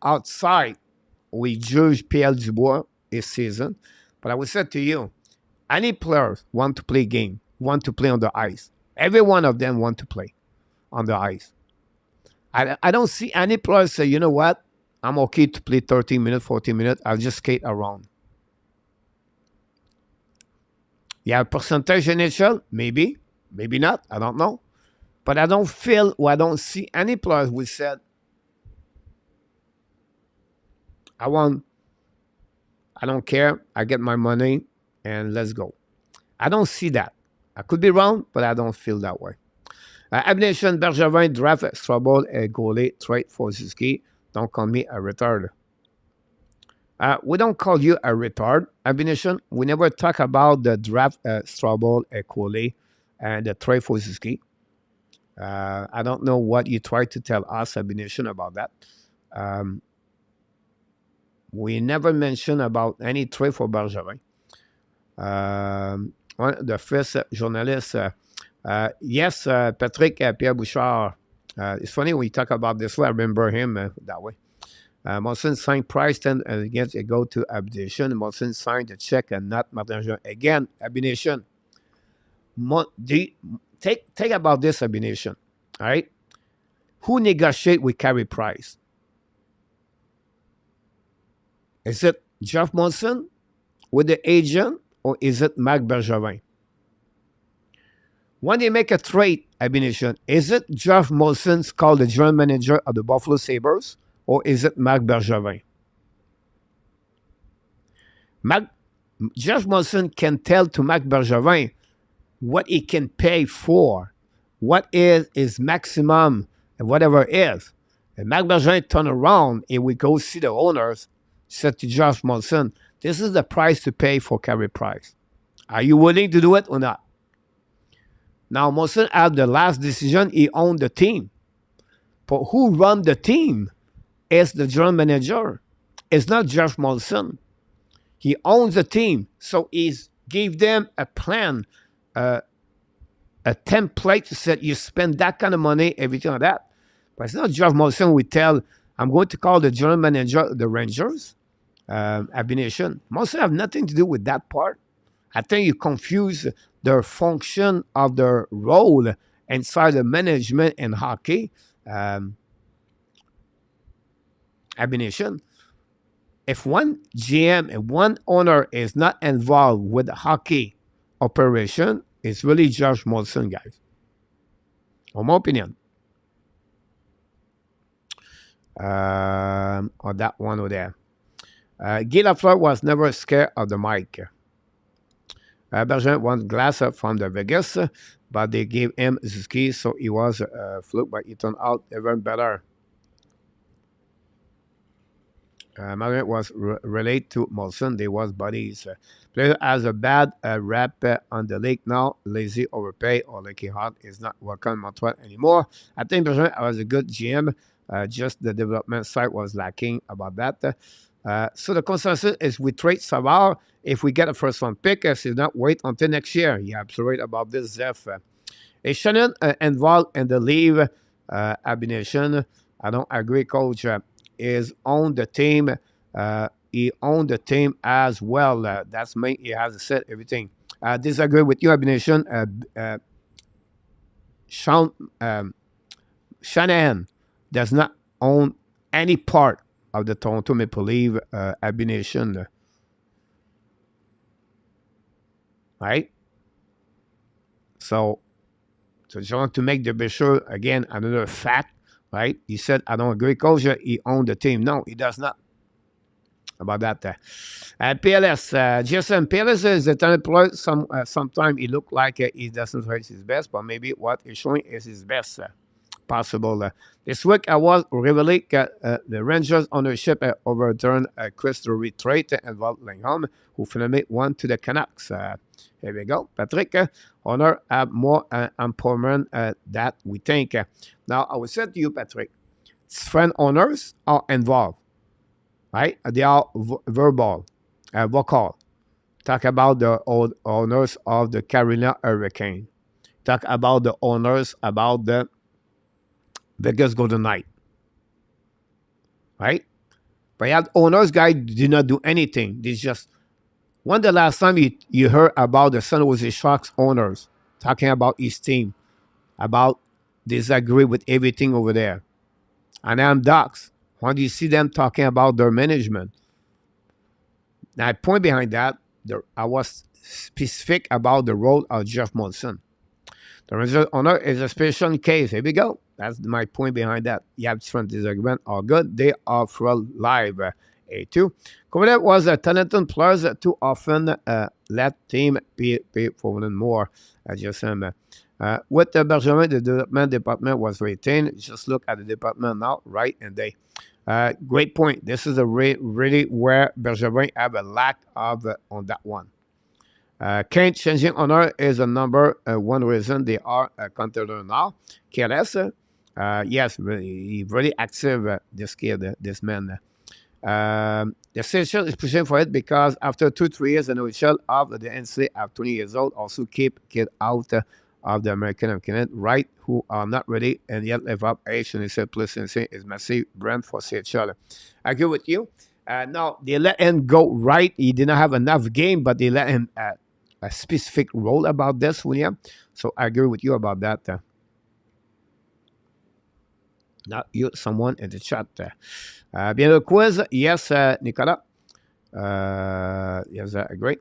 outside, we judge PL Dubois this season, but I would say to you, any players want to play game, want to play on the ice. Every one of them want to play on the ice. I don't see any players say, you know what, I'm okay to play 30 minutes, 40 minutes, I'll just skate around. Yeah, percentage NHL, maybe not, I don't know. But I don't feel or I don't see any players who said, I don't care, I get my money and let's go. I don't see that. I could be wrong, but I don't feel that way. Habs Nation Bergevin draft trouble a goalie trade for Suzuki. Don't call me a retard. We don't call you a retard, Habs Nation. We never talk about the draft trouble a goalie and the trade for Suzuki. I don't know what you try to tell us, Habs Nation, about that. We never mention about any trade for Bergevin. The first journalist, yes, Patrick Pierre Bouchard. It's funny when you talk about this way. I remember him that way. Molson signed Price 10 against a go to Abination. Molson signed the check and not Martin Jean. Again, Abination. Take about this, Abination. All right? Who negotiate with Carey Price? Is it Jeff Molson with the agent or is it Marc Bergevin? When they make a trade, Abination, is it Jeff Molson called the general manager of the Buffalo Sabres or is it Marc Bergevin? Marc, Jeff Molson can tell to Marc Bergevin what he can pay for, what is his maximum, and whatever it is. And Marc Bergevin turn around and we go see the owners, said to Josh Molson, this is the price to pay for Carey Price. Are you willing to do it or not? Now, Molson had the last decision. He owned the team. But who run the team is the general manager. It's not Josh Molson. He owns the team. So he's gave them a plan, a template to say you spend that kind of money, everything like that. But it's not Josh Molson we tell, I'm going to call the general manager the Rangers, Habs Nation. Molson have nothing to do with that part. I think you confuse the function of the role inside the management in hockey. Habs Nation. If one GM and one owner is not involved with the hockey operation, it's really Josh Molson, guys. In my opinion. On that one over there. Guy Lafleur was never scared of the mic. Bergeron won glass up from the Vegas, but they gave him Zuski, so he was fluke, but he turned out even better. Margaret was related to Molson. They was buddies. Player has a bad rap on the league now. Lazy, overpay, or Lucky Hot is not welcome in Montreal anymore. I think Bergeron was a good GM. Just the development side was lacking about that. So the consensus is we trade Savard if we get a first round pick. If he's not wait until next year. You're absolutely right about this, Zeph. Is Shannon involved in the leave abination? I don't agree, Coach. Is on the team. He owned the team as well. That's me. He has said everything. Disagree with you, Abination. Shanahan does not own any part of the Toronto Maple Leaf Abination. Right? So just want to make the be sure, again, another fact. Right? He said, I don't agree, Coach. He owned the team. No, he does not. About that. PLS. Jason, PLS is a talent player. Sometimes he look like he doesn't try his best, but maybe what he's showing is his best possible. This week, I was revealing the Rangers ownership overturned Chris retreat and Walt Langham, who finally won to the Canucks. Here we go. Patrick, owner have more empowerment that we think. Now, I will say to you, Patrick, friend owners are involved. Right? They are vocal. Talk about the old owners of the Carolina Hurricane. Talk about the owners about the Vegas Golden Knight. Right? But yet owners, guys, did not do anything. They just, when the last time you heard about the San Jose Sharks owners talking about his team, about disagree with everything over there. And I'm Ducks. When do you see them talking about their management? Now, point behind that, I was specific about the role of Jeff Molson. The Rangers owner is a special case. Here we go. That's my point behind that. You have different disagreements are good. They are for live. A2. Kovalev was a talented player too often let team pay for one more. With the Bergevin, the development department was retained. Just look at the department now, right? And they great point. This is a really where Bergevin have a lack of on that one. Kane changing owner is a number one reason they are a contender now. KLS, yes, he really active. This kid, this man. The CHL is pushing for it because after 2-3 years, the NHL of the NCAA at 20 years old also keep kid out of the American and Canadian right who are not ready and yet live up age and said plus is massive brand for CHL. I agree with you. Now they let him go right. He did not have enough game, but they let him a specific role about this, William. So I agree with you about that. Now you someone in the chat. Bien le quiz, yes, Nicolas. Yes, I agree.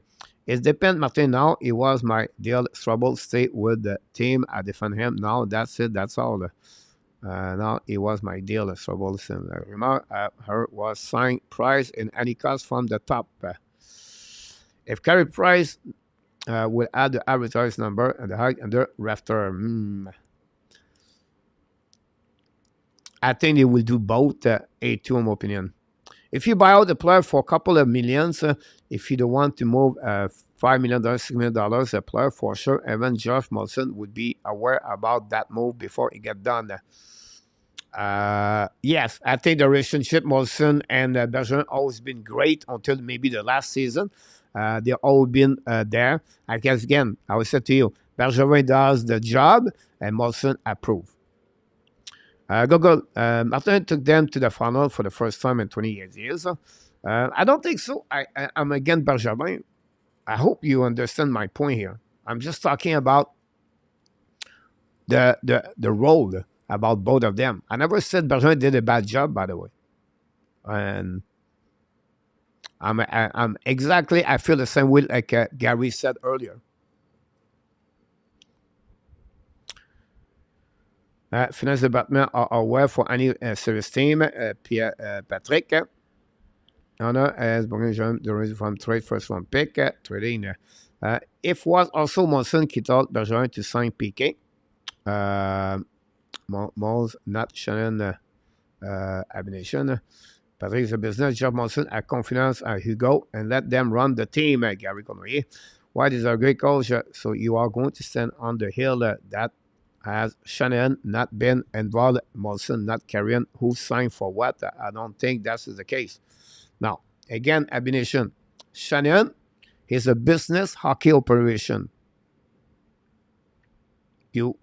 It depends, Martin. Now it was my deal. Trouble stay with the team. I defend him. Now that's it. That's all. Now it was my deal. Trouble. Remember, her was signed price in any cost from the top. If Carey Price will add the advertised number and the height and the rafter, I think they will do both. A2, in my opinion. If you buy out the player for a couple of millions, if you don't want to move $5 million, $6 million a player, for sure, even Josh Molson would be aware about that move before it get done. Yes, I think the relationship Molson and Bergeron always been great until maybe the last season. They've always been there. I guess, again, I will say to you, Bergeron does the job and Molson approve. Martin took them to the final for the first time in 28 years. I don't think so. I'm against Bergeron. I hope you understand my point here. I'm just talking about the role about both of them. I never said Bergeron did a bad job, by the way. And I'm exactly, I feel the same way like Gary said earlier. Finance department are aware for any service team. Pierre Patrick. Honor as the from trade first round pick. Trading. If was also Monson qui told Bergeron to sign PK. Moles, not Shannon Abination. Patrick is a business. Jeff Monson a confidence at Hugo and let them run the team. Gary Connery. White is a great coach, so you are going to stand on the hill that has Shannon not been involved, Molson not carrying who signed for what. I don't think that is the case. Now, again, Abination. Shannon is a business hockey operation. You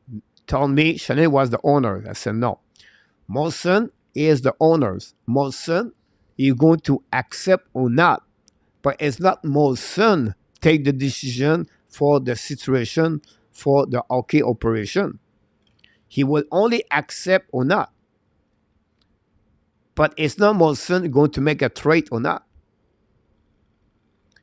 told me Shannon was the owner. I said no. Molson is the owners. Molson, you're going to accept or not. But it's not Molson take the decision for the situation for the hockey operation. He will only accept or not. But it's not Molson going to make a trade or not.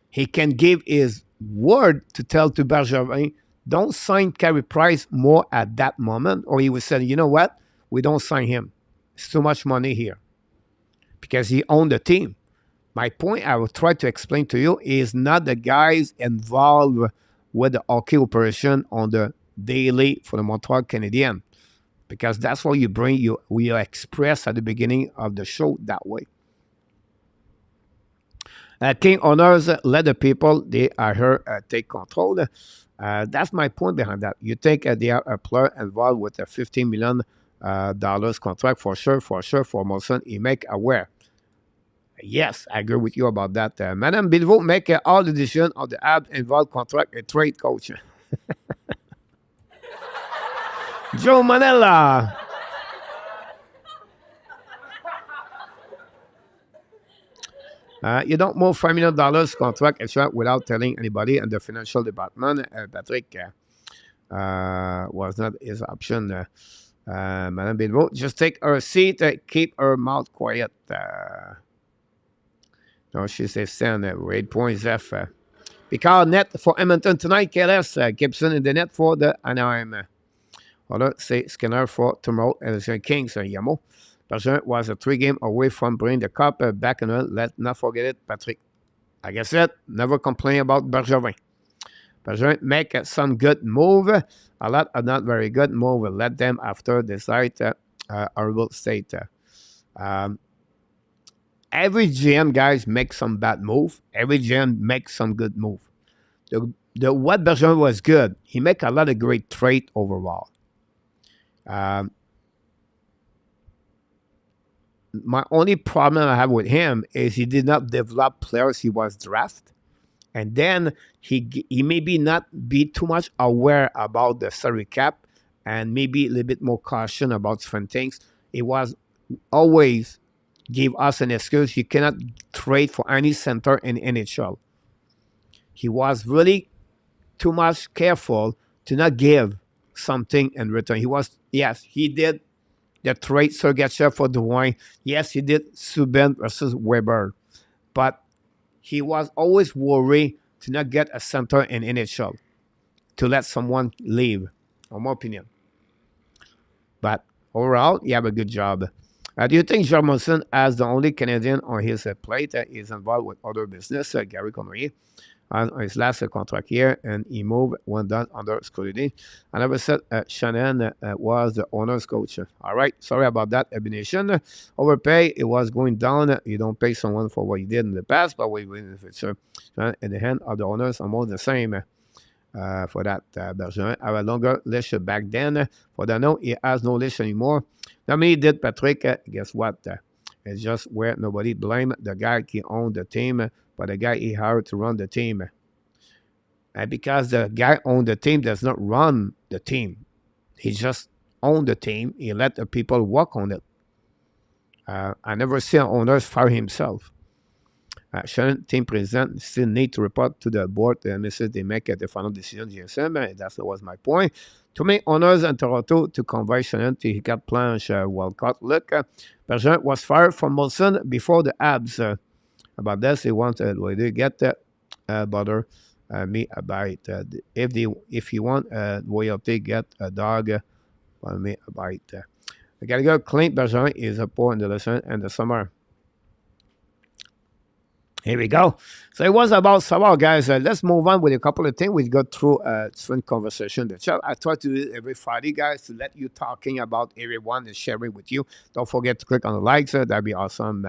He can give his word to tell to Bergeron, don't sign Carey Price more at that moment. Or he will say, you know what? We don't sign him. It's too much money here. Because he owned the team. My point I will try to explain to you is not the guys involved with the hockey operation on the daily for the Montreal Canadiens. Because that's what we express at the beginning of the show that way. King honors let the people they are here take control. That's my point behind that. You think they are a player involved with a $15 million contract for sure for Molson. He make aware. Yes, I agree with you about that. Madame Bilvaux make all the decision of the Habs involved contract a trade coach. Joe Manella. You don't move $5 million contract extra without telling anybody in the financial department. Patrick was not his option. Madame Bilbao, just take her seat, keep her mouth quiet. No, she says stand 8 points F. Picard net for Edmonton tonight. KLS Gibson in the net for the Anaheim. Voilà, c'est Skinner for tomorrow. And the Kings, Yamo. Bergeron was a 3-game away from bringing the cup back in the let's not forget it, Patrick. Like I said, never complain about Bergeron. Bergeron make some good move. A lot of not very good move. Let them after decide horrible state. Every GM, guys, make some bad move. Every GM makes some good move. What Bergeron was good, he make a lot of great trade overall. My only problem I have with him is he did not develop players he was drafted. And then he maybe not be too much aware about the salary cap and maybe a little bit more caution about different things. It was always give us an excuse. You cannot trade for any center in NHL. He was really too much careful to not give something in return. He did the trade Sergachev for Dwayne. Yes, he did Subban versus Weber. But he was always worried to not get a center in NHL, to let someone leave, in my opinion. But overall, he have a good job. Do you think Jormonson, as the only Canadian on his plate, is involved with other business? Gary Connery. on his last contract year, and he moved when done under scrutiny. I never said Shannon was the owner's coach. All right, sorry about that, Nation. Overpay, it was going down. You don't pay someone for what he did in the past, but what he did in the future. In the hand of the owners, almost the same. For that, Bergeron have a longer leash back then. For the no, he has no leash anymore. I mean, he did Patrick. Guess what? It's just where nobody blame the guy who owned the team, but the guy he hired to run the team. And because the guy owned the team does not run the team, he just owned the team. He let the people work on it. I never see an owner fire himself. Shannon, team president, still need to report to the board the message they make at the final decision. GSM, that was my point. Too many owners in Toronto to convey Shannon to Hiccup Planche Walcott. Look, Bergeron was fired from Molson before the Habs. About this, he wanted to get bother me about it. If you want loyalty, get a dog. Bother me about it. I gotta go. Clint Bergeron is a poor in the lesson and the summer. Here we go. So it was about Savard, guys. Let's move on with a couple of things. We got through different conversation. The chat. I try to do it every Friday, guys, to let you talking about everyone and sharing with you. Don't forget to click on the likes. That'd be awesome.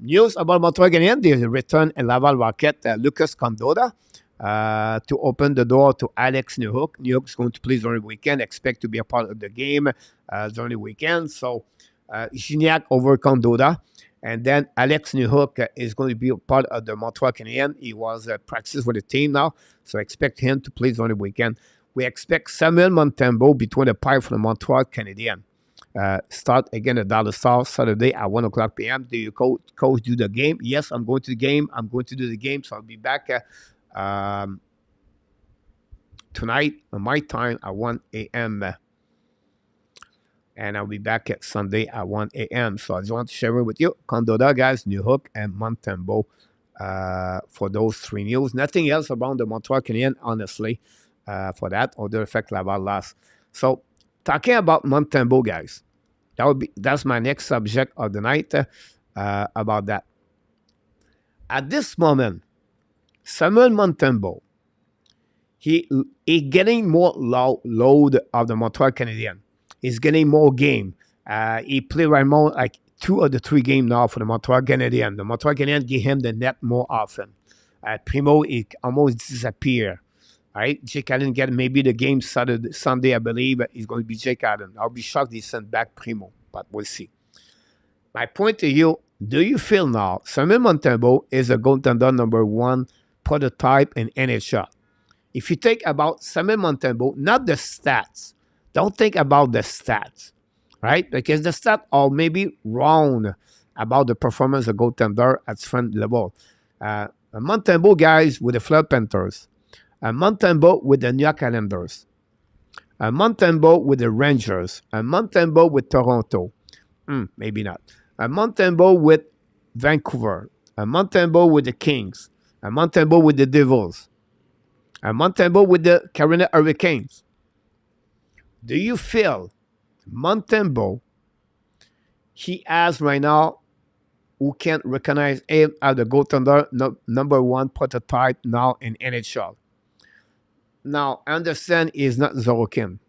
News about Montreal Canadiens. The return in Laval Rocket, Lucas Condotta, to open the door to Alex Newhook. Newhook's going to play during the weekend. Expect to be a part of the game during the weekend. So Gignac over Condotta. And then Alex Newhook is going to be a part of the Montreal Canadiens. He was practicing with the team now, so expect him to play on the weekend. We expect Samuel Montembeault between the pipe for the Montreal Canadiens. Start again at Dallas Stars Saturday at 1 o'clock p.m. Do you coach do the game? Yes, I'm going to the game. I'm going to do the game, so I'll be back tonight on my time at 1 a.m. And I'll be back at Sunday at 1 a.m. So I just want to share it with you. Condotta, guys, Newhook, and Montembeault for those three news. Nothing else about the Montreal Canadiens, honestly, for that, or the effect Laval last. So talking about Montembeault, guys, that's my next subject of the night about that. At this moment, Samuel Montembeault, he getting more load of the Montreal Canadiens. He's getting more game. He played right more like 2 of the 3 games now for the Montreal Canadiens. The Montreal Canadiens give him the net more often. Primo, he almost disappear. All right, Jake Allen get maybe the game Sunday, I believe. He's going to be Jake Allen. I'll be shocked he sent back Primo, but we'll see. My point to you, do you feel now Samuel Montembeault is a goaltender number 1 prototype in NHL? If you think about Samuel Montembeault, not the stats, don't think about the stats, right? Because the stats are maybe wrong about the performance of goaltender at different level. Montembeault, guys, with the Fleur Panthers. Montembeault with the New York Islanders. Montembeault with the Rangers. Montembeault with Toronto. Maybe not. Montembeault with Vancouver. Montembeault with the Kings. Montembeault with the Devils. Montembeault with the Carolina Hurricanes. Do you feel Montembeault, he has right now, who can recognize him as the goaltender number 1 prototype now in NHL? Now, I understand he's not Sorokin,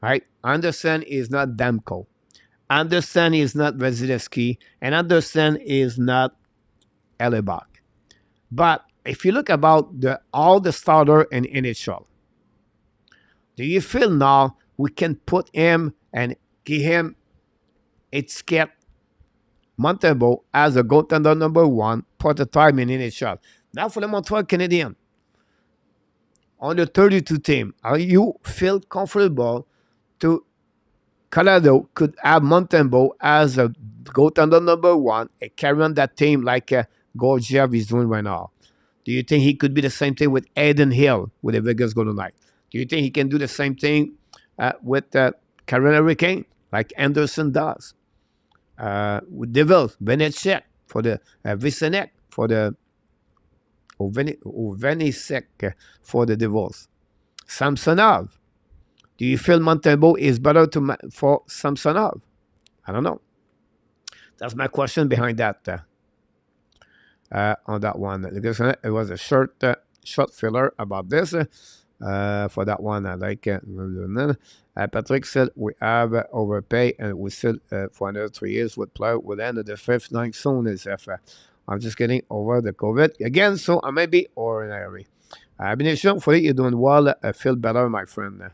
right? I understand he's not Demko. I understand he's not Vasilevsky, and I understand he's not Hellebuck. But if you look about all the starter in NHL, do you feel now we can put him and give him etiquette Montembeault as a goaltender number 1 prototype in NHL? Now for the Montreal Canadiens, on the 32 team, are you feel comfortable to Colorado could have Montembeault as a goaltender number 1 and carry on that team like Gorgiev is doing right now? Do you think he could be the same thing with Adin Hill with the Vegas Golden Knights? Do you think he can do the same thing with Carolina Hurricane like Anderson does? With Devils, Venecek for the Visenek for the Venisek for the Devils. Samsonov. Do you feel Montembeault is better for Samsonov? I don't know. That's my question behind that. on that one. Because it was a short filler about this. For that one, I like it. Patrick said we have overpay and we still for another 3 years would play with end of the fifth night soon as if I'm just getting over the COVID again, so I may be ordinary. Benediction, hopefully you're doing well. I feel better, my friend.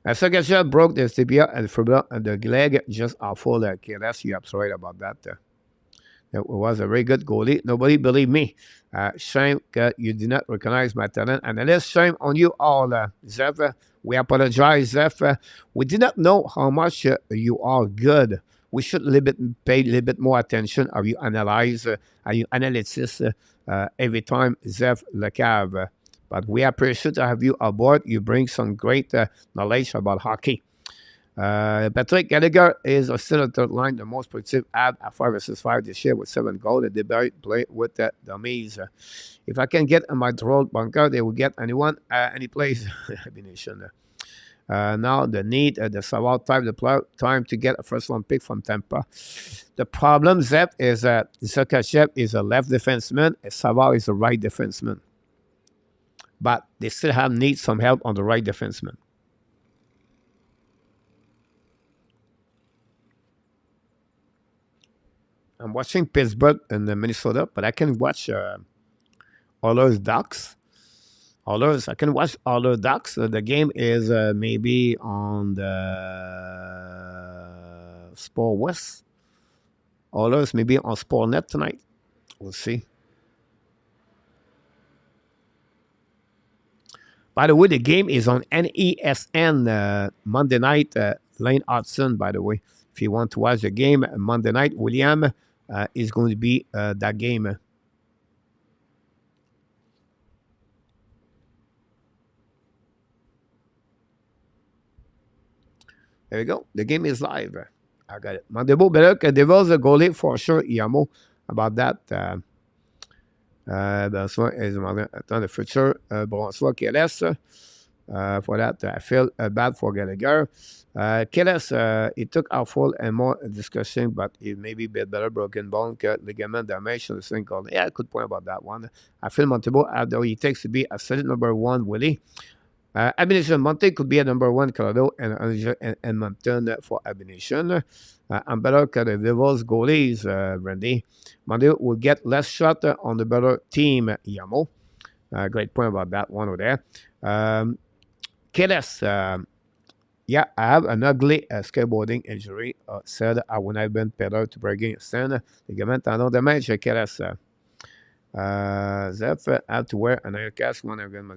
Sergachev broke the tibia and fibula and the leg just awful. Okay, that's you absolutely right about that. It was a very good goalie. Nobody believed me. Shame that you did not recognize my talent. And it is shame on you all, Zeph. We apologize, Zeph. We did not know how much you are good. We should pay a little bit more attention how you analyze, how you analysis every time, Zeph Lecave. But we appreciate to have you aboard. You bring some great knowledge about hockey. Patrick Gallagher is still a third line, the most productive at 5 versus 5 this year with 7 goals. They play with the dummies. If I can get in my troll bunker, they will get anyone, any place. Now the need, the Savard time to get a first round pick from Tampa. The problem, Zep, is that Sergachev is a left defenseman, and Savard is a right defenseman. But they still need some help on the right defenseman. I'm watching Pittsburgh and Minnesota, but I can watch Oilers Ducks. I can watch Oilers Ducks. The game is maybe on the Sport West. Oilers maybe on Sportnet tonight. We'll see. By the way, the game is on NESN Monday night. Lane Hudson, by the way. If you want to watch the game Monday night, William is going to be that game. There we go. The game is live. I got it. Mandebo Belek, Devils a goalie for sure. Yamo about that. Bonsoir, attends the future. Bonsoir, KLS. For that, I feel bad for Gallagher. KLS, it took awful and more discussion, but it may be a bit better broken bone, ligament damage, so the thing called. Yeah, good point about that one. I feel Montebo, though he takes to be a solid number one, Willie. Abination Monte could be a number one Colorado and Edmonton for Abination. I'm better que the Devils goalies, Randy. Monte will get less shot on the better team, Yamo. Great point about that one over there. KLS, yeah, I have an ugly skateboarding injury. Said I would have been better to breaking a stand. Ligament tendon damage, KLS. Zeph have to wear an air cast one again.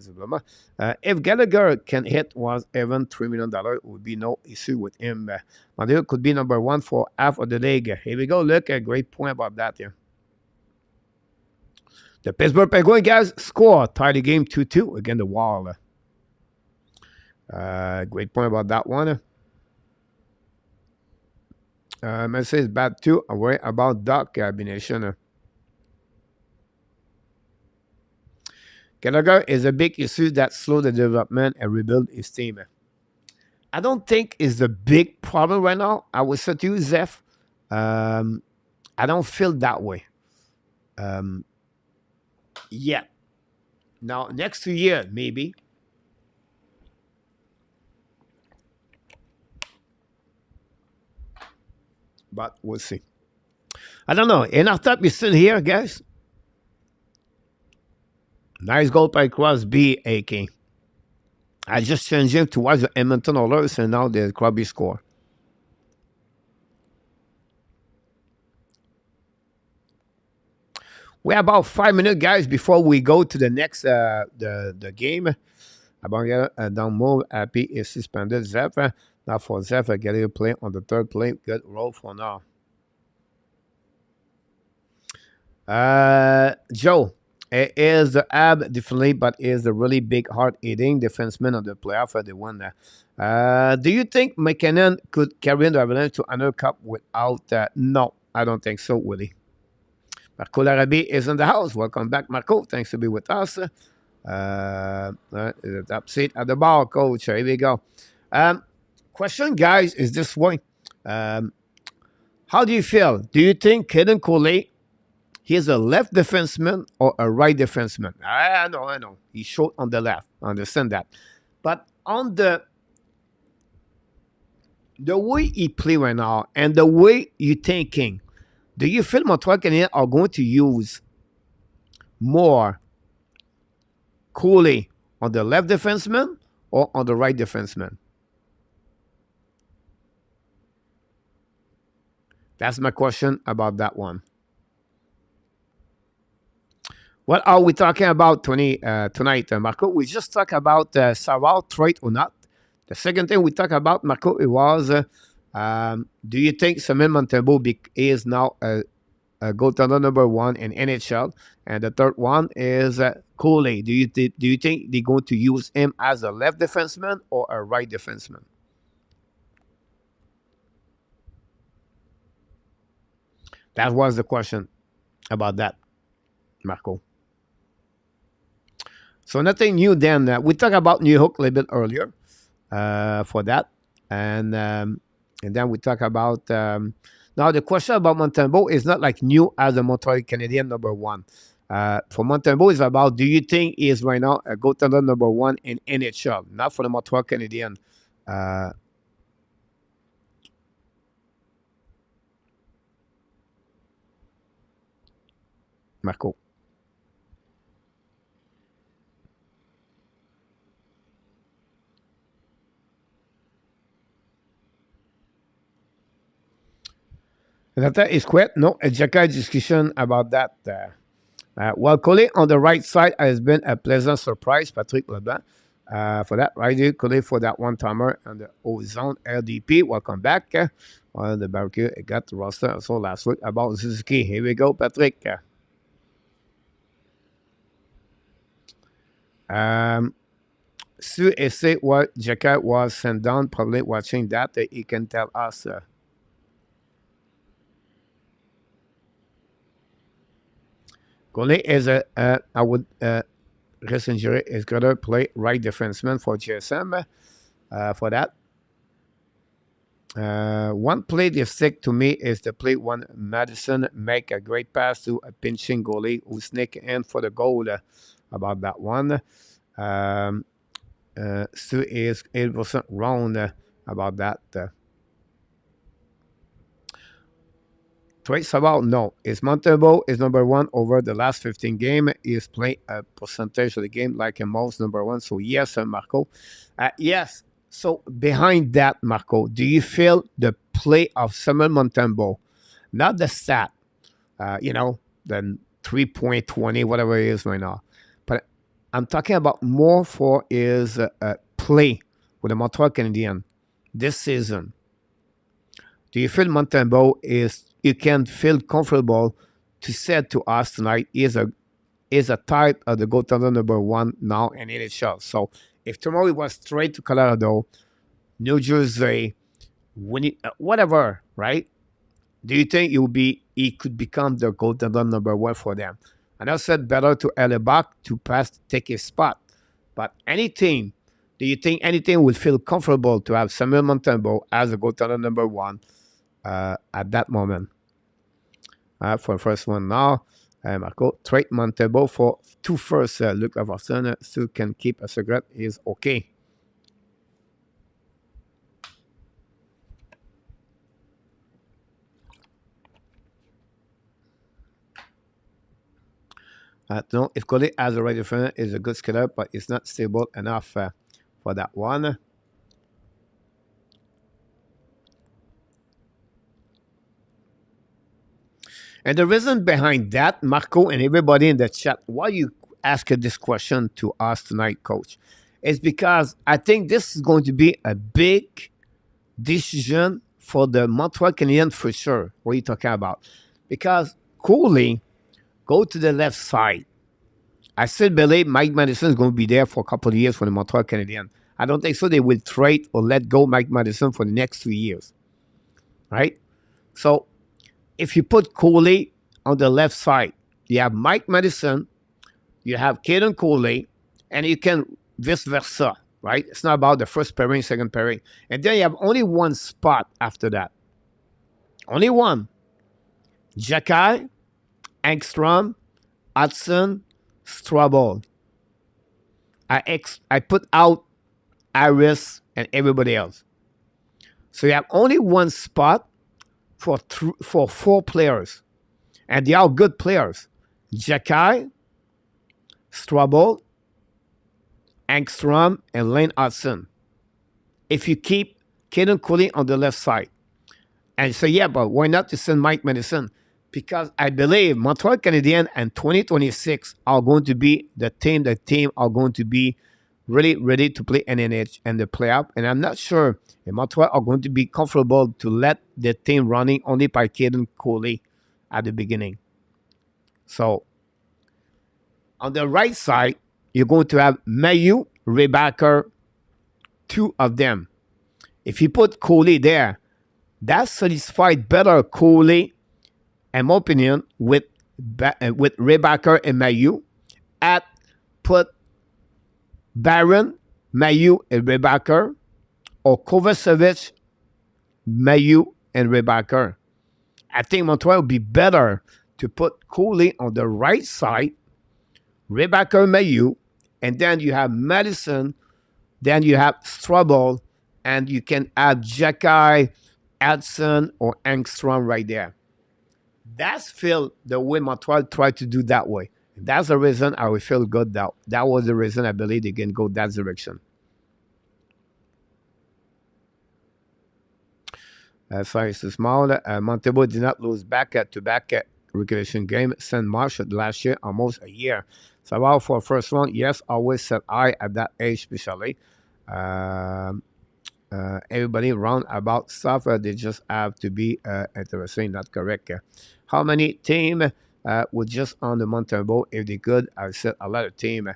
If Gallagher can hit was even $3 million, it would be no issue with him. Madrid could be number one for half of the league. Here we go. Look, a great point about that here. The Pittsburgh Penguins guys score, tie the game 2-2 against the Wall. Great point about that one. Messi is bad too. I worry about Duck combination. Gallagher is a big issue that slow the development and rebuild his team. I don't think it's the big problem right now. I will say to you, Zeph, I don't feel that way. Yeah. Now, next 2 years, maybe. But we'll see. I don't know. Enartap is still here, guys. Nice goal by Crosby, AK. I just changed him to watch the Edmonton Oilers, and now the Crosby score. We have about 5 minutes, guys, before we go to the next the game. Abanga down move. Happy is suspended. Zeph. Now for Zeph, getting a play on the third play. Good roll for now. Joe. It is the Ab definitely, but is the really big hard-hitting defenseman of the playoff for the one. Do you think McKinnon could carry in the Avalanche to another cup without? No, I don't think so, Willie. Marco Larabie is in the house. Welcome back, Marco. Thanks to be with us. The top seat at the bar, coach. Here we go. Question, guys, is this way. How do you feel? Do you think Kaden Coley He's a left defenseman or a right defenseman. I know. He's short on the left. I understand that. But on the way he play right now and the way you're thinking, do you feel Montreal Canadiens are going to use more Cooley on the left defenseman or on the right defenseman? That's my question about that one. What are we talking about tonight, Marco? We just talked about Savard trade or not. The second thing we talked about, Marco, it was do you think Samuel Montembeault is now a goaltender number one in NHL? And the third one is Cooley. Do you think they're going to use him as a left defenseman or a right defenseman? That was the question about that, Marco. So nothing new then. We talked about New York a little bit earlier for that. And then we talk about... now, the question about Montembeault is not like new as the Montreal Canadiens number one. For Montembeault, it's about, do you think he is right now a goaltender number one in NHL? Not for the Montreal Canadiens. Marco. That is correct. No, a Jacka discussion about that. While Collet on the right side has been a pleasant surprise, Patrick Leblanc, for that. Right, Collet for that one-timer on the O-Zone LDP. Welcome back. On the barbecue, it got the roster also last week about Suzuki. Here we go, Patrick. Sue essay what Jacka was sent down, probably watching that. He can tell us. Collet is I would rest injury is gonna play right defenseman for GSM for that. One play they stick to me is the play when Madison make a great pass to a pinching goalie who sneak in for the goal. About that one, Stu is 8% wrong about that. Trace about no. Is Montembeault is number one over the last 15 games. He is playing a percentage of the game like a most number one. So yes, Marco. Yes. So behind that, Marco, do you feel the play of Samuel Montembeault, not the stat, the 3.20, whatever it is right now, but I'm talking about more for his play with the Montreal Canadiens this season. Do you feel Montembeault you can feel comfortable to say to us tonight is a type of the goaltender number one now in NHL? So if tomorrow it was straight to Colorado, New Jersey, whatever, right? Do you think he could become the goaltender number one for them? And I said better to Hellebuck to take his spot. But any team, do you think anything would feel comfortable to have Samuel Montembeault as a goaltender number one at that moment? For the first one now, Marco, trade Montembeault for 2 firsts. Luke Laverson still can keep a cigarette. Is okay. No, if Collet has a right defender, is a good skiller, but it's not stable enough for that one. And the reason behind that, Marco and everybody in the chat, why you ask this question to us tonight, Coach, is because I think this is going to be a big decision for the Montreal Canadiens for sure. What are you talking about? Because Cooley go to the left side. I still believe Mike Madison is going to be there for a couple of years for the Montreal Canadiens. I don't think so they will trade or let go Mike Madison for the next 3 years. Right? So if you put Cooley on the left side, you have Mike Madison, you have Caden Cooley, and you can vice versa, right? It's not about the first pairing, second pairing. And then you have only one spot after that. Only one. Jacky Engstrom, Hudson, Strobel. I put out Iris and everybody else. So you have only one spot for 4 players. And they are good players. Jacky, Strobel, Engstrom, and Lane Hudson. If you keep Caden Cooley on the left side. And so, yeah, but why not to send Mike Madison? Because I believe Montreal Canadiens and 2026 are going to be the team are going to be really ready to play NNH and the playoff. And I'm not sure if Montreal are going to be comfortable to let the team running only by Caden Cooley at the beginning. So, on the right side, you're going to have Mayu, Rebacker, 2 of them. If you put Cooley there, that satisfies better Cooley, in my opinion, with Rebacker and Mayu. Put Barron, Mayu, and Rebacker, or Kovacevic, Mayu, and Rebacker. I think Montreal would be better to put Cooley on the right side, Rebacker, Mayu, and then you have Madison, then you have Strobel, and you can add Jacky, Hudson, or Engstrom right there. That's feel the way Montreal tried to do that way. That's the reason I would feel good. That was the reason I believe they can go that direction. Size is small. Montebo did not lose back-to-back regulation game since March of last year, almost a year. Savard for first round, yes, always set high at that age, especially. Everybody round about stuff, they just have to be interesting, not correct. How many teams would just on the Montebo if they could? I said a lot of teams.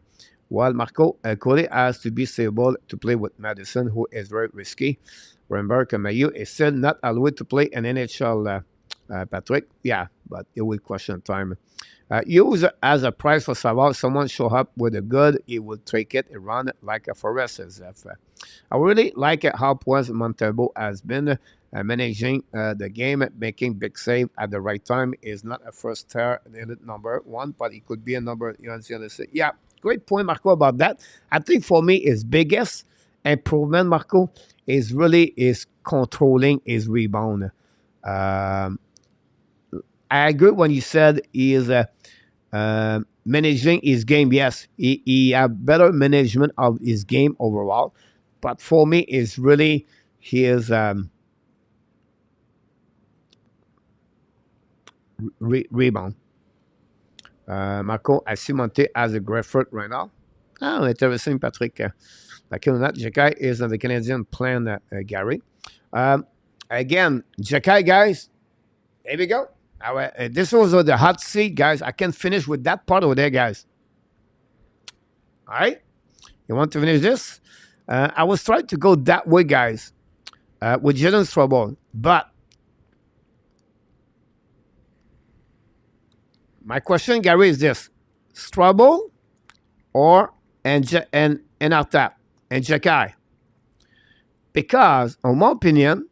While Marco Coley has to be stable to play with Madison, who is very risky. Remember, Mayu is still not allowed to play in NHL, Patrick. Yeah, but it will question time. Use as a price for Savard. Someone show up with a good, he will take it and run it like a Forest. I really like how Poise Montebo has been managing the game, making big save at the right time. Is not a first tier number 1, but it could be a number. Yeah, great point, Marco, about that. I think for me, his biggest improvement, Marco, is controlling his rebound. I agree when you said he is managing his game. Yes, he have better management of his game overall. But for me, it's really his rebound. Marco, I see Monte as a great fruit right now. Oh, interesting, Patrick. Like or not, Jacky is on the Canadian plan, Gary. Again, Jacky, guys, here we go. This was the hot seat, guys. I can finish with that part over there, guys. All right? You want to finish this? I was trying to go that way, guys, with Jalen Strobel. But my question, Gary, is this. Strobel or and Artap and Jacky? Because, in my opinion,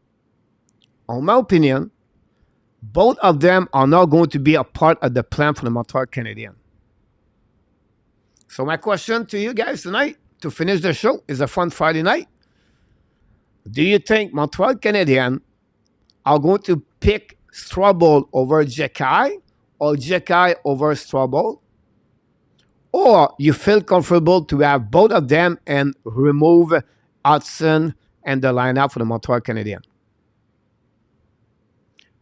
both of them are not going to be a part of the plan for the Montreal Canadiens. So my question to you guys tonight, to finish the show, is a fun Friday night. Do you think Montreal Canadiens are going to pick Strobel over Jacky or Jacky over Strobel? Or you feel comfortable to have both of them and remove Hudson and the lineup for the Montreal Canadiens?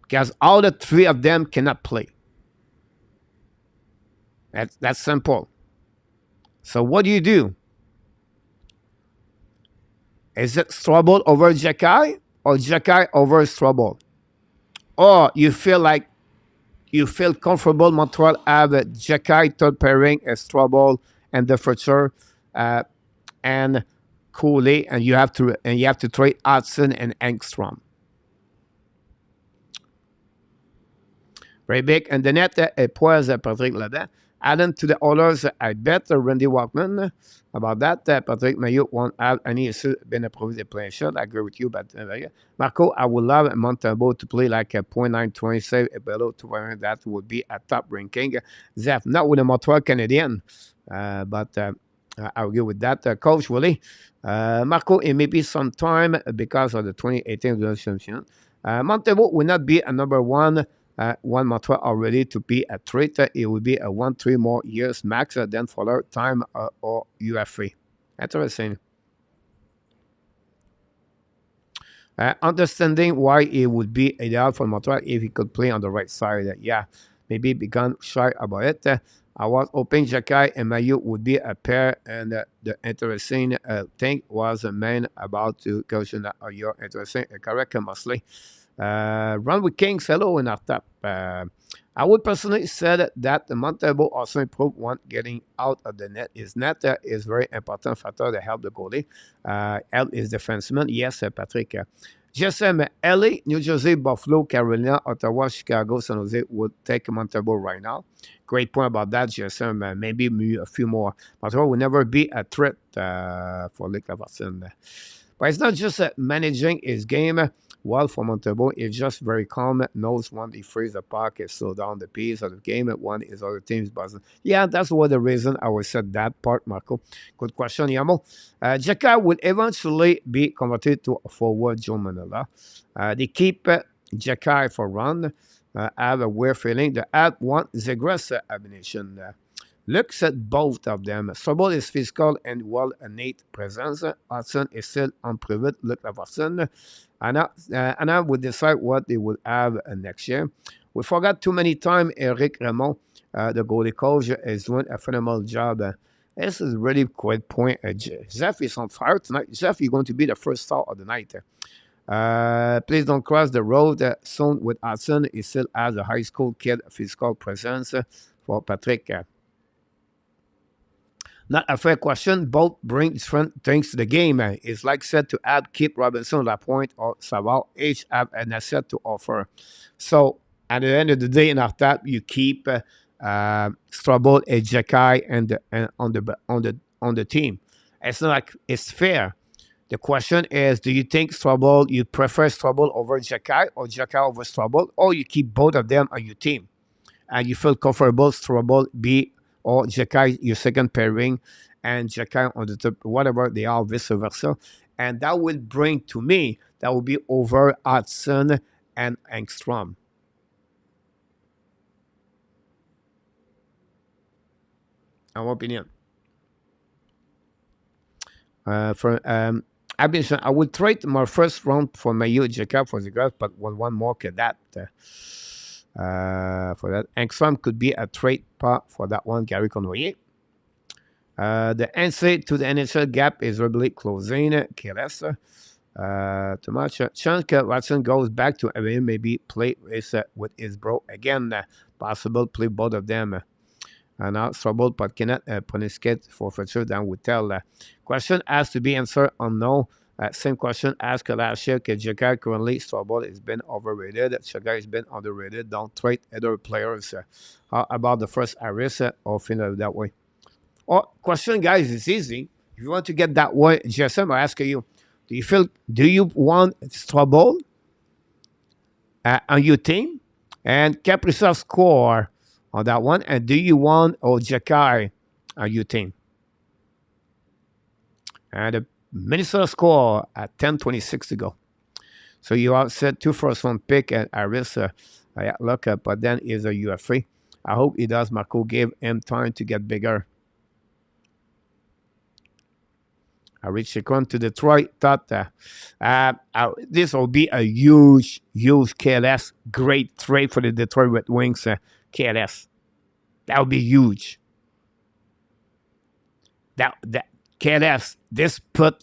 Because all the 3 of them cannot play. That's simple. So what do you do? Is it Strobel over Jacky or Jacky over Strobel? Or you feel comfortable Montreal have Jacky third pairing as Strobel and the future and Cooley, and you have to trade Hudson and Engstrom. Very big. And the net, Poise, Patrick là-dedans. Adding to the others, I bet Randy Walkman about that. Patrick Mayotte won't have any issue been approved the playing shot. I agree with you, but Marco, I would love Montembeault to play like a .920 save below 200. That would be a top ranking. Zef, not with the Montreal Canadiens, but I agree with that. Coach Willie, Marco, it may be some time because of the 2018 World Championship. Montembeault will not be a number one. One Montreal already to be a threat. It will be a 1-3 more years max than for time or UFA. Interesting. Understanding why it would be ideal for Montreal if he could play on the right side. Yeah, maybe begun shy about it. I was hoping Jacky and Mayu would be a pair, and the interesting thing was the man about to question that you're interesting, correct, mostly. Run with Kings, hello in our top. I would personally say that the Montembeault also improved one getting out of the net. His net is very important factor to help the goalie. Help is defenseman. Yes, Patrick. GSM, LA, New Jersey, Buffalo, Carolina, Ottawa, Chicago, San Jose would take Montembeault right now. Great point about that, GSM. Maybe a few more. Montreal will never be a threat for Luc Laverson. But it's not just managing his game well for Montembeault. It's just very calm, knows when he frees the puck, slow down the pace of the game when his other team's buzzing. Yeah, that's what the reason I would said that part, Marco. Good question, Yamo. Jacka will eventually be converted to a forward, Joe Manila. They keep Jacka for run. I have a weird feeling the app want Zegras abomination. Looks at both of them. Strobel is physical and well innate presence. Hudson is still unproven. Look at Hudson. Anna would decide what they will have next year. We forgot too many times Eric Raymond, the goalie coach, is doing a phenomenal job. This is really quite point. Jeff is on fire tonight. Jeff, you're going to be the first star of the night. Please don't cross the road soon with Hudson. He still has a high school kid physical presence for Patrick. Not a fair question. Both bring different things to the game. It's like said to add Kip Robinson, Lapointe, or Savard. Each have an asset to offer. So at the end of the day, in our tap, you keep Strobel and Jacky and on the team. It's not like it's fair. The question is, do you think Strobel, you prefer Strobel over Jacky or Jacky over Strobel, or you keep both of them on your team and you feel comfortable Strobel be or Jacky, your second pairing, and Jacky on the top, whatever they are, vice versa. And that will bring, to me, that will be over Hudson and Engstrom. In my opinion. I would trade my first round for Mayu Jacky for the grass, but one more than that. For that. Engstrom could be a trade part for that one, Gary Conroy. The answer to the NHL gap is really closing. KLS. Too much. Chance Watson goes back to MMA, maybe play with his bro again. Possible play both of them. Now, Strobel, but cannot pronosticate for future than we tell. Question has to be answered unknown. Same question asked last year. Jacky currently Strobel has been overrated. Jacky has been underrated. Don't trade other players. How about the first Harris or feel that way? Question, guys, is easy. If you want to get that way, GSM, I ask you, do you want Strobel on your team? And Kaprizov score on that one. And do you want Jacky on your team? And the Minnesota score at 10:26 to go. So you have said 2 first-round pick at Harris. Look up, but then is a UFA. I hope he does. Marco gave him time to get bigger. I reached Chacon to Detroit. Thought this will be a huge KLS. Great trade for the Detroit Red Wings. KLS. That would be huge. That KLS. This put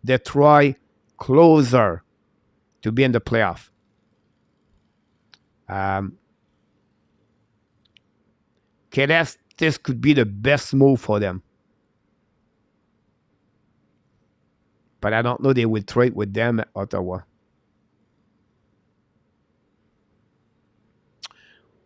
Detroit closer to be in the playoff. KLS, this could be the best move for them. But I don't know they will trade with them at Ottawa.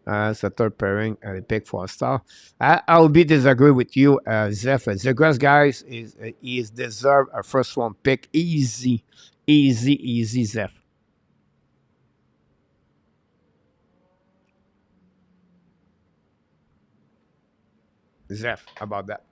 As a third pairing, and they pick for a star. I'll be disagree with you, Zeph. Zegras, guys, is deserve a first round pick. Easy, Zeph. Zeph, about that.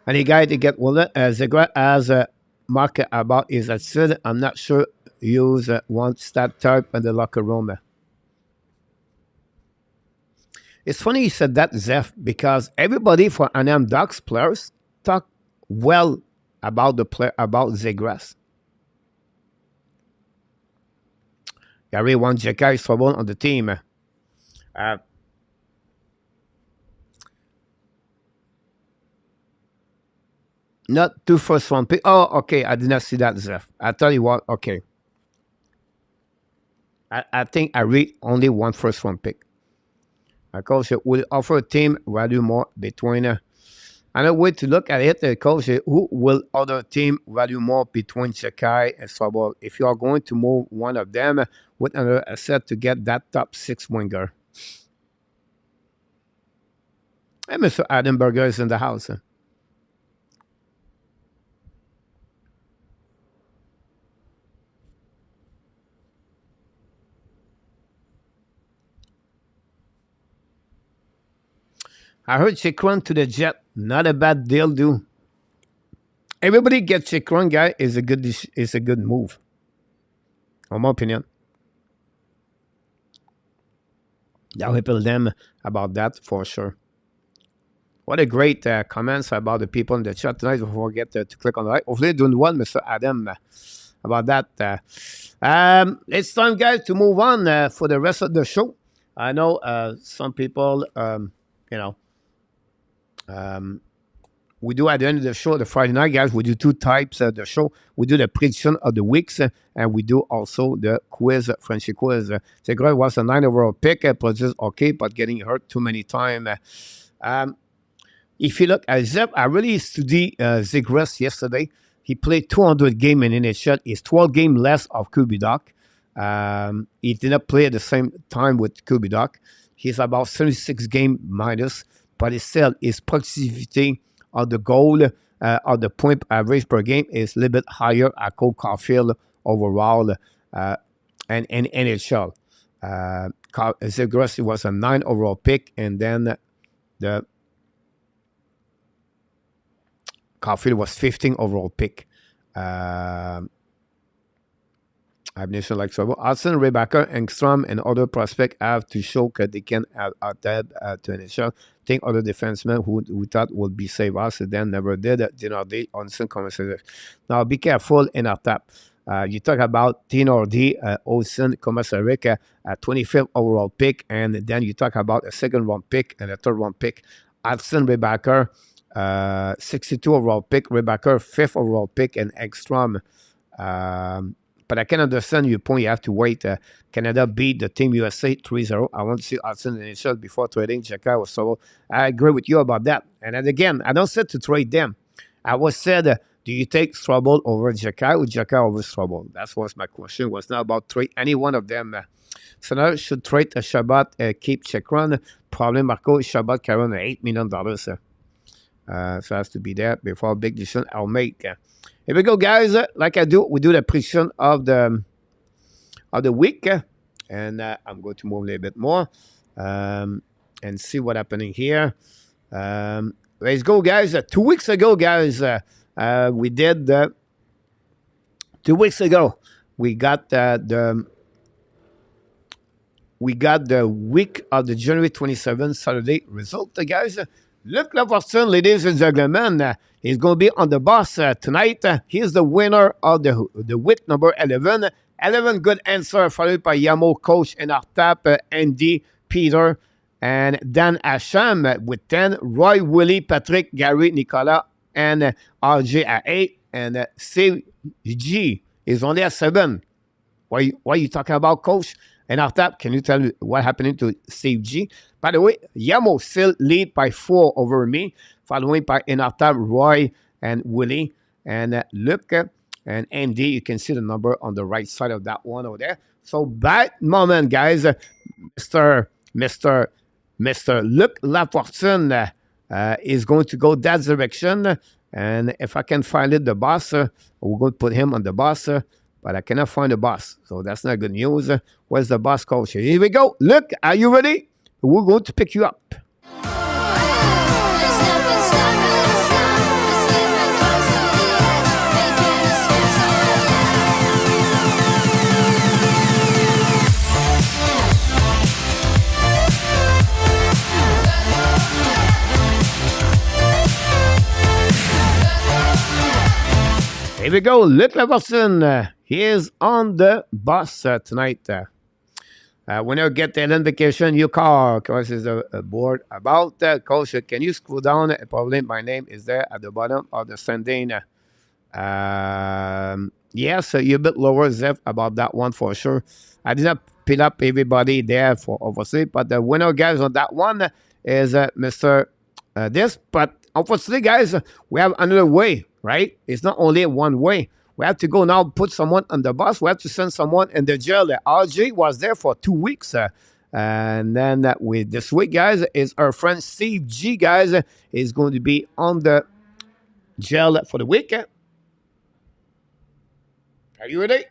And the guy to get Wallet, Zegras as a market about his attitude. I'm not sure use one stat type in the locker room. It's funny you said that, Zeph, because everybody for Anaheim Ducks players talk well about the player about Zegras. Gary wants Jacka is trouble on the team. Not two first round pick. Oh, okay. I did not see that, Zeph. I tell you what. Okay. I think I read only one first round pick. Coach will offer a team value more between. Another way to look at it, coach, who will other team value more between Sakai and Sobol? If you are going to move one of them with another asset to get that top six winger. And Mr. Adamberger is in the house. I heard Chikron to the Jet. Not a bad deal, dude. Everybody gets Chikron, guy. Is a good move. In my opinion. I'll help them about that for sure. What a great comments about the people in the chat tonight. Don't forget to click on the like. Hopefully, doing one, Mr. Adam, about that. It's time, guys, to move on for the rest of the show. I know some people, you know, we do at the end of the show, the Friday night, guys, we do two types of the show. We do the prediction of the weeks, and we do also the quiz, Frenchy Quiz. Zegras was a 9 overall pick, produced okay, but getting hurt too many times. If you look at Zep, I really studied Zegras yesterday. He played 200 games in NHL. He's 12 games less of Kubidok. He did not play at the same time with Kubidok. He's about 76 game minus, but it's still his productivity on the goal or the point average per game is a little bit higher at Cole Caulfield overall and in NHL. Zegras was a 9 overall pick, and then the Caulfield was 15 overall pick. Habs Nation like trouble. Hudson, Rebecca, Engstrom, and other prospects have to show that they can adapt to NHL. I think other defensemen who thought would be save us and then never did. Dinardi, Onsen, Commissary. Now be careful in our tap. You talk about Dinardi, Olsen, Commissary, 25th overall pick, and then you talk about a second round pick and a third round pick. Hudson, Rebecca, 62 overall pick, Rebecca, 5th overall pick, and Engstrom. But I can understand your point. You have to wait. Canada beat the Team USA 3-0. I want to see Hudson in the shot before trading Jacka or so. I agree with you about that. And then again, I don't said to trade them. I was said, do you take Strubble over Jacka or Jacka over Strubble? That was my question. It was not about trade any one of them. So now should trade a Shabbat, keep Chekron. Probably Marco Shabbat carrying $8 million. So it has to be there before a big decision I'll make. Here we go, guys. Like I do, we do the prediction of the week, and I'm going to move a little bit more and see what's happening here. Let's go, guys. 2 weeks ago, guys, we did 2 weeks ago. We got the week of the January 27th Saturday result, guys. Luc Lafortune, ladies and gentlemen, he's going to be on the bus tonight. He's the winner of the week number 11. 11 good answer, followed by Yamo, Coach, and Artap, Andy, Peter, and Dan Asham with 10. Roy, Willie, Patrick, Gary, Nicolas, and RJ at 8. And Steve G is only at 7. What are you talking about, Coach? And Artap, can you tell me what happened to Steve G? By the way, Yamo still lead by 4 over me, following by Inartab, Roy, and Willie and Luke and Andy. You can see the number on the right side of that one over there. So that moment, guys, Mr. Luc Lafortune is going to go that direction. And if I can find it, the boss, we're going to put him on the boss, but I cannot find the boss. So that's not good news. Where's the boss coach? Here we go. Luc, are you ready? We're going to pick you up. Here we go. Luc Lafortune. He is on the bus tonight. When you get the identification, you call. Coach is a board about that. Coach, can you scroll down? Probably my name is there at the bottom of the standing. Yes, you're a bit lower, Zeph, about that one for sure. I did not pin up everybody there for obviously, but the winner, guys, on that one is Mr. This. But unfortunately, guys, we have another way, right? It's not only one way. We have to go now put someone on the bus. We have to send someone in the jail. RJ was there for 2 weeks. And then with this week, guys, is our friend Steve G, guys, is going to be on the jail for the week. Are you ready?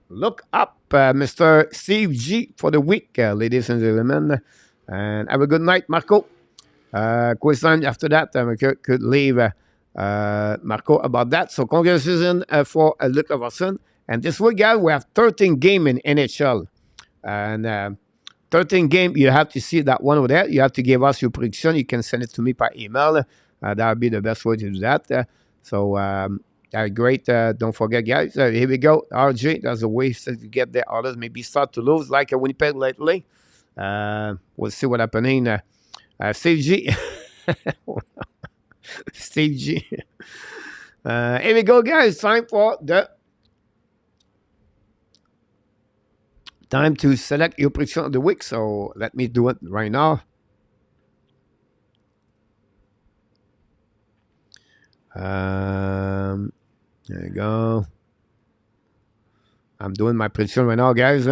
Look up Mr. Steve G for the week, ladies and gentlemen. And have a good night, Marco. Quiz time after that, could leave Marco about that. So congratulations for Luc Lafortune. And this week, guys, we have 13 games in NHL. And 13 games, you have to see that one over there. You have to give us your prediction. You can send it to me by email. That would be the best way to do that. Great. Don't forget, guys. Here we go. RJ, that's the way to get there. Others maybe start to lose like Winnipeg lately. We'll see what happening. Steve G. Steve G. Here we go, guys. Time to select your prediction of the week. So let me do it right now. There you go. I'm doing my prediction right now, guys.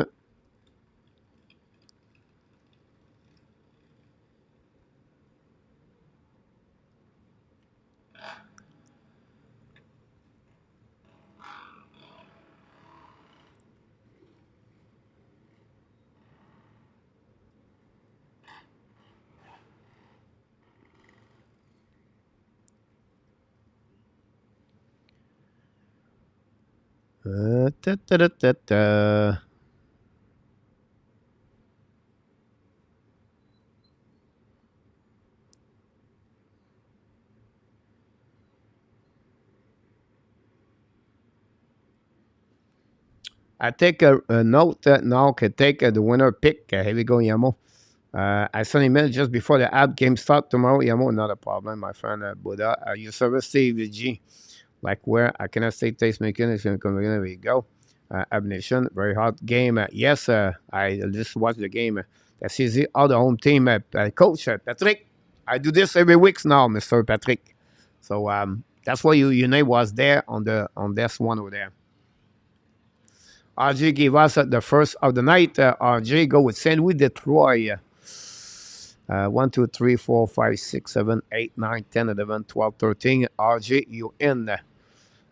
I take a note now. Can take the winner pick. Here we go, Yamo. I sent him in just before the Habs game start tomorrow. Yamo, not a problem, my friend. Buddha, your service, Steve G. Like where I cannot say tastemaking. It's going to come in. There we go. Habs Nation, very hot game. Yes, I just watched the game. That's easy. All the home team. Coach Patrick. I do this every week now, Mr. Patrick. So that's why your name was there on this one over there. RJ gave us the first of the night. RJ go with St. Louis, Detroit. 1, 2, 3, 4, 5, 6, 7, 8, 9, 10, 11, 12, 13. RJ, you in.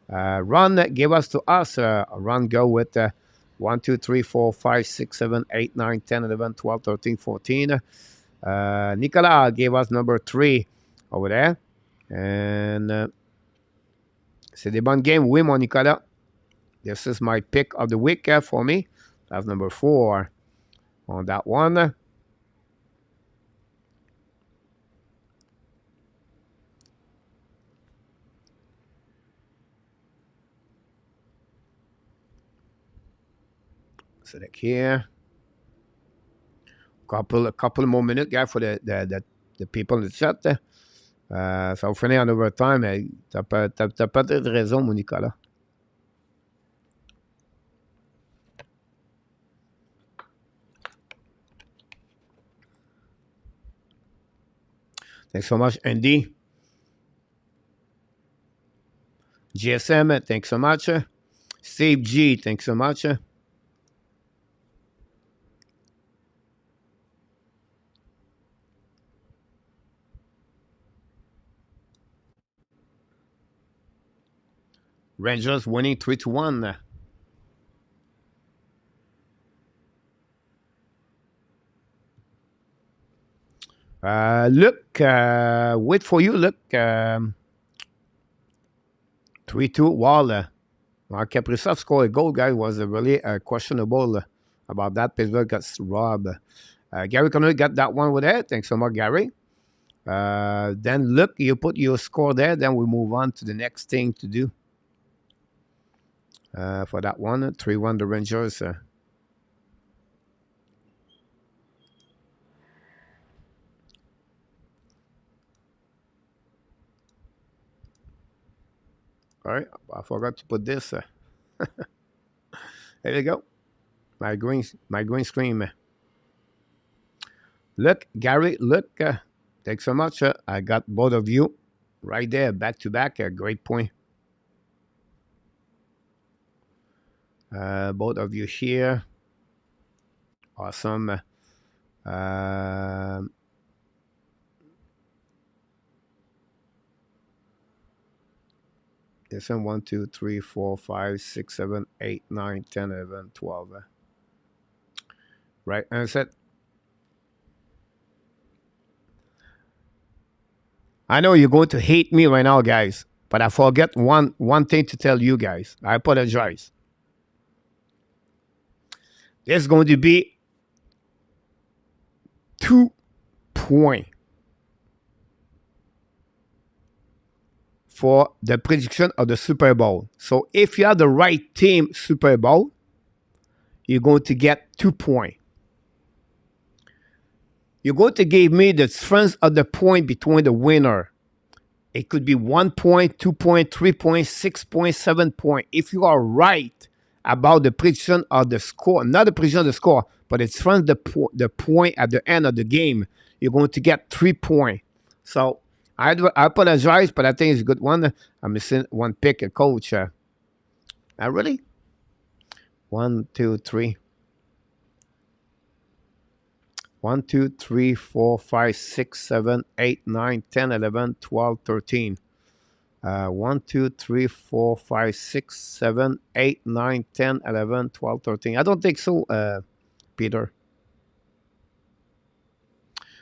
Ron gave us to us. Ron go with 1, 2, 3, 4, 5, 6, 7, 8, 9, 10, 11, 12, 13, 14. Nicolas gave us number 3 over there. And c'est des bonnes games. Oui, mon Nicolas. This is my pick of the week for me. That's number 4 on that one. Select here. A couple more minutes, guys, for the people in the chat. Ça va finir en overtime. T'as peut-être raison, mon Nicolas. Thanks so much, Andy. GSM, thanks so much. Steve G, thanks so much. Rangers winning 3-1. Look, wait for you. Look, 3-2. Waller. Kaprizov scored a goal, guys. Was really questionable about that. Pittsburgh got robbed. Gary Connolly got that one with it. Thanks so much, Gary. Then look, you put your score there. Then we move on to the next thing to do. For that one, 3-1 the Rangers. All right, I forgot to put this. There you go. My green screen. Look, Gary, look. Thanks so much. I got both of you right there, back to back. Great point. Both of you here. Awesome. This one, 1, 2, 3, 4, 5, 6, 7, 8, 9, 10, 11, 12. Right, and I said, I know you're going to hate me right now, guys, but I forget one thing to tell you guys. I apologize. There's going to be 2 points for the prediction of the Super Bowl. So if you have the right team Super Bowl, you're going to get 2 points. You're going to give me the difference of the point between the winner. It could be 1 point, 2 point, 3 point, 6 point, 7 point. If you are right about the prediction of the score, not the prediction of the score, but it's from the point at the end of the game, you're going to get 3 points. So I apologize, but I think it's a good one. I'm missing one pick, coach. Really? 1, 2, 3. 1, 2, 3, 4, 5, 6, 7, 8, 9, 10, 11, 12, 13. 1, 2, 3, 4, 5, 6, 7, 8, 9, 10, 11, 12, 13. I don't think so, Peter.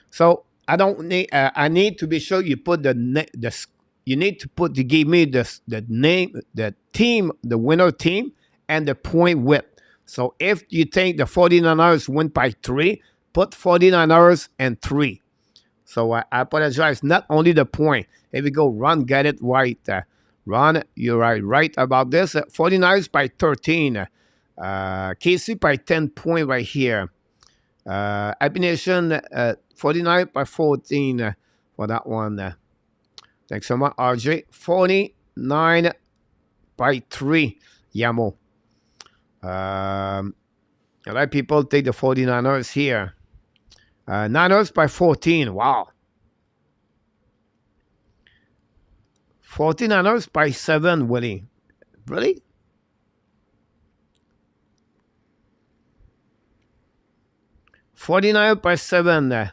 So I don't need. I need to be sure you put you need to put to give me the name, the team, the winner team, and the point width. So if you think the 49ers win by 3, put 49ers and 3. So I apologize. Not only the point. Here we go. Ron got it right. Ron, you're right about this. 49ers by 13. KC by 10 point right here. Habs Nation 49 by 14 for that one. Thanks so much, RJ. 49 by 3. Yamo. A lot of people take the 49ers here. Niners by 14. Wow. 49ers by 7, Willie. Really? $49 by 7.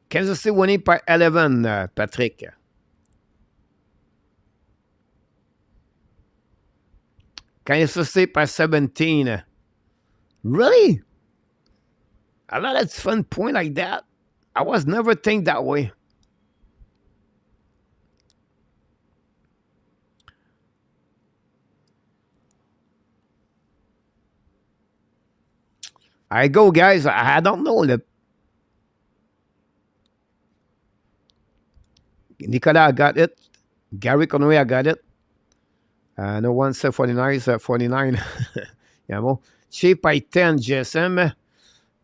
Kansas City winning by 11, Patrick. Kansas City by 17. Really? A lot of fun point like that. I was never think that way. I go, guys. I don't know. Nicolas, I got it. Gary Conway, I got it. No one said 49, 49. Yeah, well, Chief by 10, GSM.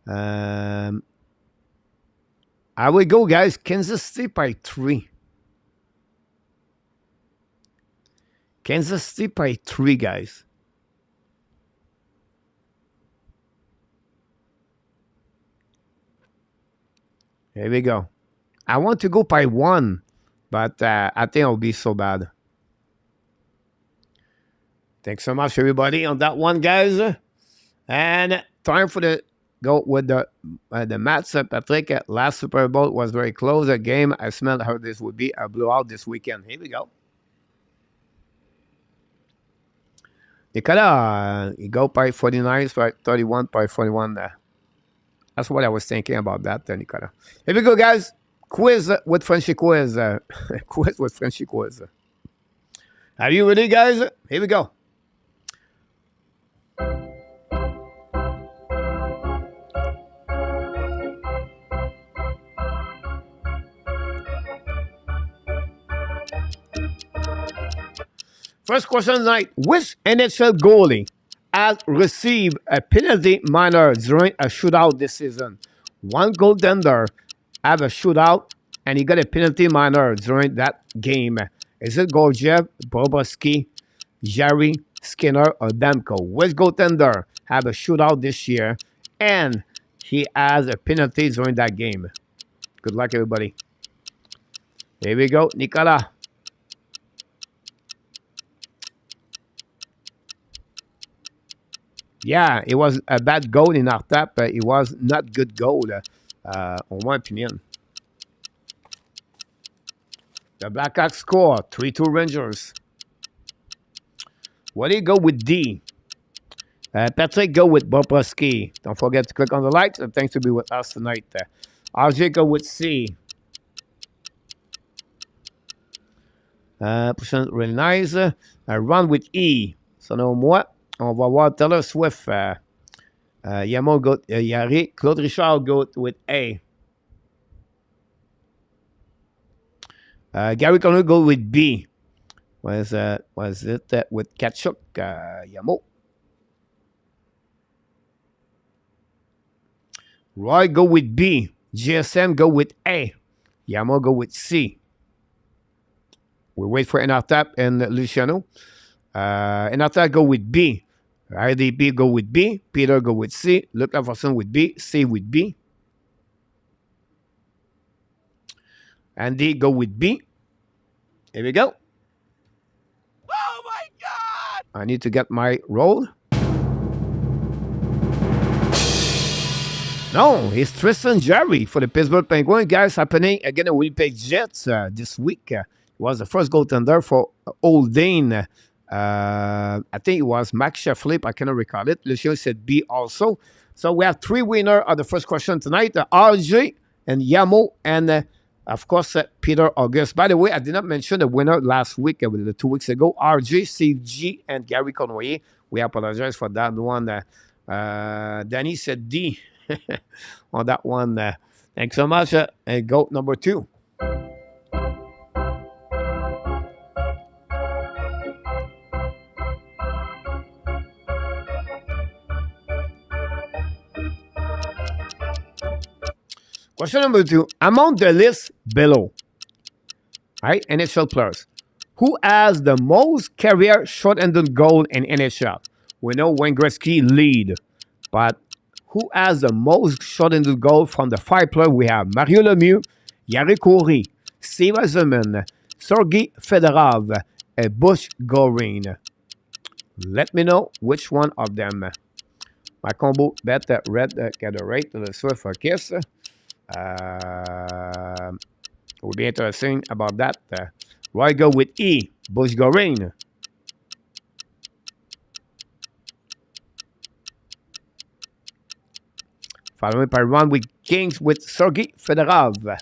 I will go, guys. Kansas City by 3. Kansas City by 3, guys. Here we go. I want to go by 1, but I think it'll be so bad. Thanks so much, everybody, on that one, guys. And time for the go with the match. Patrick, last Super Bowl was very close. A game. I smelled how this would be a blowout this weekend. Here we go. Nicolas, you go by 49, by 31, by 41 there. That's what I was thinking about that, Nicolas. Here we go, guys. Quiz with Frenchy Quiz. Quiz with Frenchy Quiz. Are you ready, guys? Here we go. First question tonight. Which NHL goalie has received a penalty minor during a shootout this season? One goaltender have a shootout and he got a penalty minor during that game. Is it Gorgiev, Bobrovsky, Jarry, Skinner, or Demko? Which goaltender have a shootout this year and he has a penalty during that game? Good luck, everybody. Here we go, Nicolas. Yeah, it was a bad goal in our tap. It was not good goal, in my opinion. The Blackhawks score 3-2 Rangers. What do you go with D? Patrick, go with Bobrovsky. Don't forget to click on the like. Thanks to be with us tonight. RJ, go with C. Percent really nice. Run with E. Selon moi, on va voir Taylor Swift. Yamo go Yari. Claude Richard go with A. Gary Connor go with B. Was it with Kachuk? Yamo. Roy go with B. GSM go with A. Yamo go with C. We wait for Enartap and Luciano. Enartap go with B. RDP go with B. Peter go with C. Luc Laforson with B. C with B. Andy go with B. Here we go. Oh my God! I need to get my roll. No, it's Tristan Jarry for the Pittsburgh Penguins. Guys, happening again at Winnipeg Jets this week. Was the first goaltender for Old Dane. I think it was Max Shefflip. I cannot recall it. Lucien said B also. So we have 3 winners of the first question tonight. RJ and Yamo and, of course, Peter August. By the way, I did not mention the winner last week, 2 weeks ago. RJ, Steve G, and Gary Conway. We apologize for that one. Danny said D on that one. Thanks so much. And goat number 2. Question number 2. Among the list below, right, NHL players, who has the most career short-ended goal in NHL? We know Wayne Gretzky lead, but who has the most short-ended goal from the 5 players we have? Mario Lemieux, Yari Khoury, Steve Eisenman, Sergei Fedorov, and Bush Goring. Let me know which one of them. My combo bet red Gatorade to the Swift for Kiss. Will be interesting about that. Roy go with E. Bush Goring. Followed by Ron with Kings with Sergei Fedorov.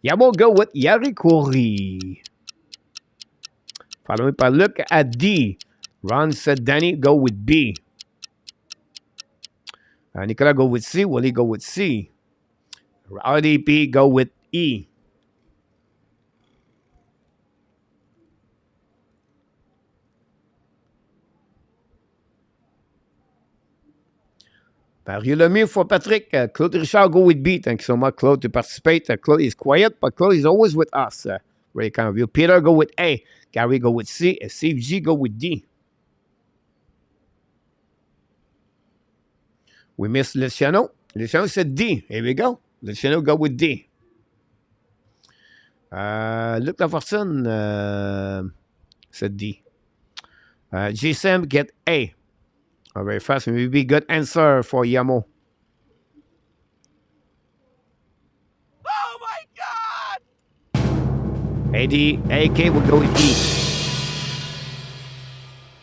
Yamo go with Yari Khoury. Followed by Luc at D. Ron said Danny go with B. Nicolas go with C. Willie go with C. RDP go with E. Mario Lemieux for Patrick. Claude Richard go with B. Thanks so much, Claude, to participate. Claude is quiet, but Claude is always with us. Very kind of you. Peter go with A. Gary go with C. And Steve G go with D. We missed Luciano. Luciano said D. Here we go. Luciano go with D. Luc Lafortune said D. GSM get A. Oh, very fast. Maybe good answer for Yamo. Oh my God! AK will go with D.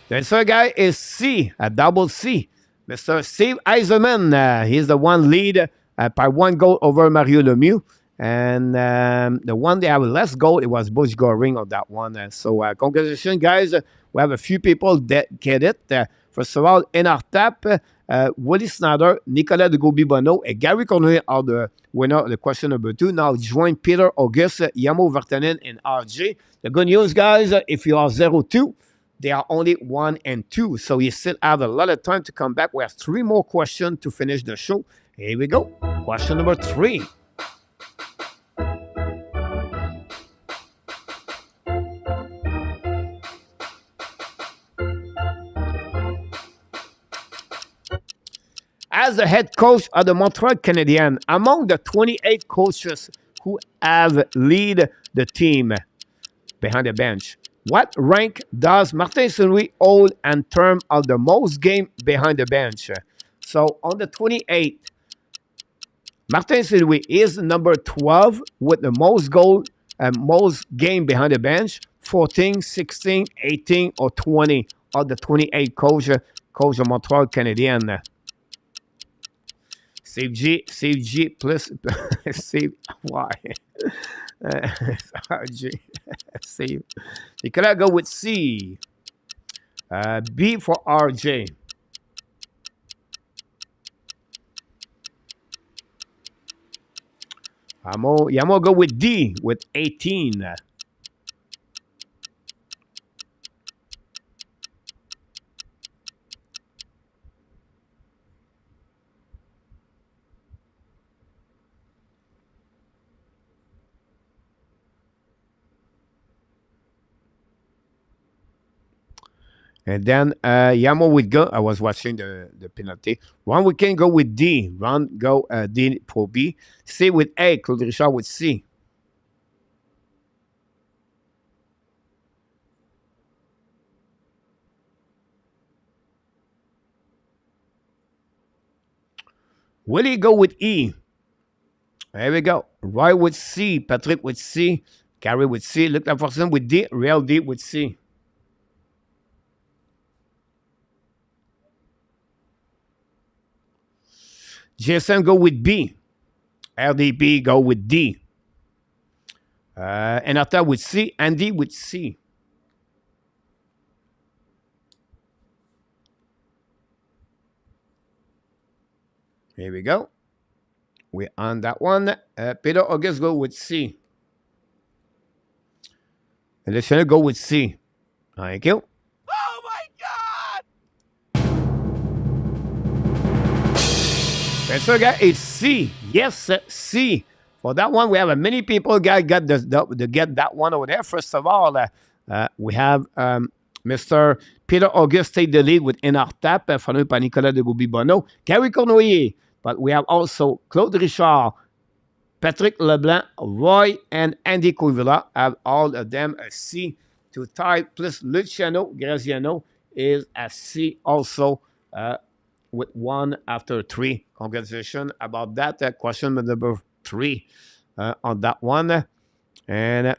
The answer guy is C, a double C. Mr. Steve Eiserman, he's the one lead by 1 goal over Mario Lemieux. And the one they have less goal, it was Bush Goring on that one. So congratulations, guys. We have a few people that get it. First of all, in our tap, Willie Snyder, Nicolas de Gobi-Bono, and Gary Cornet are the winner of the question number 2. Now join Peter August, Yamo Vartanen, and RJ. The good news, guys, if you are 0-2, they are only 1 and 2. So you still have a lot of time to come back. We have 3 more questions to finish the show. Here we go. Question number 3. As the head coach of the Montreal Canadiens, among the 28 coaches who have lead the team behind the bench, what rank does Martin Saint-Louis hold in terms of the most game behind the bench? So on the 28, Martin Saint-Louis is number 12 with the most goal and most game behind the bench, 14, 16, 18, or 20 of the 28 coach of Montreal Canadiens. Save G plus save Y. RG. Save. You cannot go with C. B for RJ. Yamo go with D with 18. And then Yamo would go. I was watching the penalty. Ron we can go with D. Ron go D for B. C with A. Claude Richard with C. Willie go with E. There we go. Roy with C. Patrick with C. Gary with C. Luc Lafortune with D. Real D with C. GSM go with B. RDP go with D. Enata with C. Andy with C. Here we go. We're on that one. Peter August go with C. And let's go with C. Thank you. Oh my God! Answer guy is C. Yes, C. For that one, we have many people guy got the get that one over there. First of all, we have Mr. Peter August take the lead with Enartap, followed by Nicolas de Gobi-Bono, Gary Cornoyer, but we have also Claude Richard, Patrick Leblanc, Roy, and Andy Couvilla have all of them a C to tie, plus Luciano Graziano is a C also with 1 after 3. Congratulations about that. Question number 3 on that one. And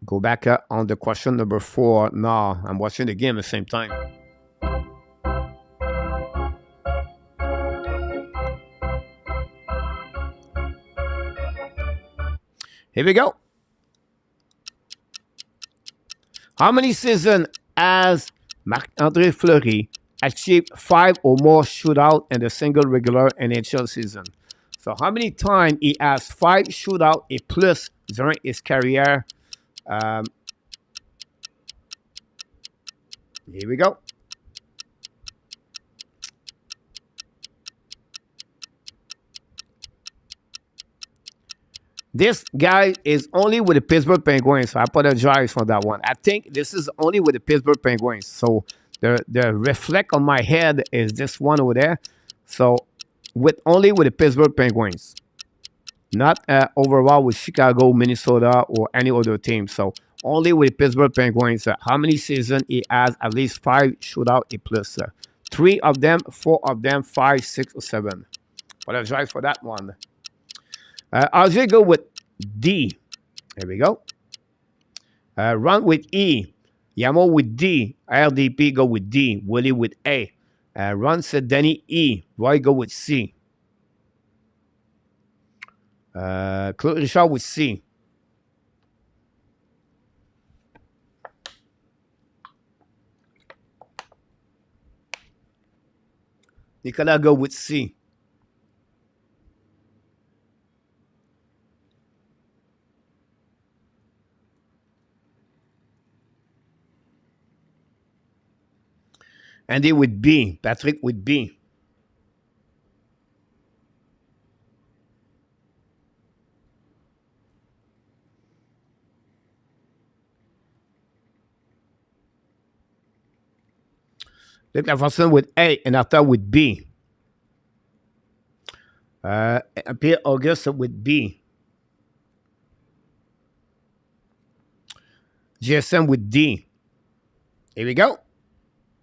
go back on the question number 4. No, I'm watching the game at the same time. Here we go. How many seasons has Marc-André Fleury achieved 5 or more shootout in the single regular NHL season? So how many times he has 5 shootout et plus during his career? Here we go. This guy is only with the Pittsburgh Penguins, so I apologize for that one. I think this is only with the Pittsburgh Penguins. So the reflect on my head is this one over there. So only with the Pittsburgh Penguins, not overall with Chicago, Minnesota, or any other team. So only with the Pittsburgh Penguins. How many seasons he has? At least 5 shootout A plus. 3 of them, 4 of them, 5, 6, or 7. Apologize for that one. RJ go with D. There we go. Ron with E. Yamo with D. RDP go with D. Willie with A. Ron said Danny E. Roy go with C. Claude Richard with C. Nicolas go with C. Andy with B. Patrick with B. Luc Lafontaine with A and Arthur with B. Pierre Auguste with B. GSM with D. Here we go.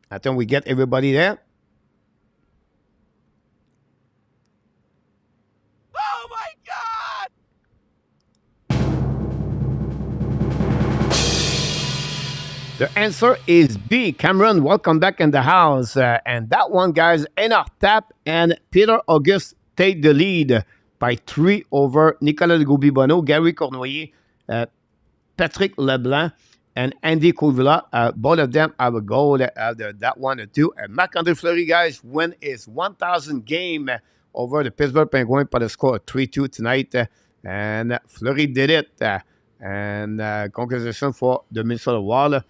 I think we get everybody there. Oh my God! The answer is B. Cameron, welcome back in the house. And that one, guys, Enar Tap and Peter Auguste take the lead by 3 over Nicolas Gaubi-Bonneau, Gary Cournoyer, Patrick Leblanc, and Andy Koivula. Both of them have a goal. That one or two. Marc-André Fleury, guys, win his 1,000 game over the Pittsburgh Penguins by the score of 3-2 tonight. And Fleury did it. And congratulations for the Minnesota Wild.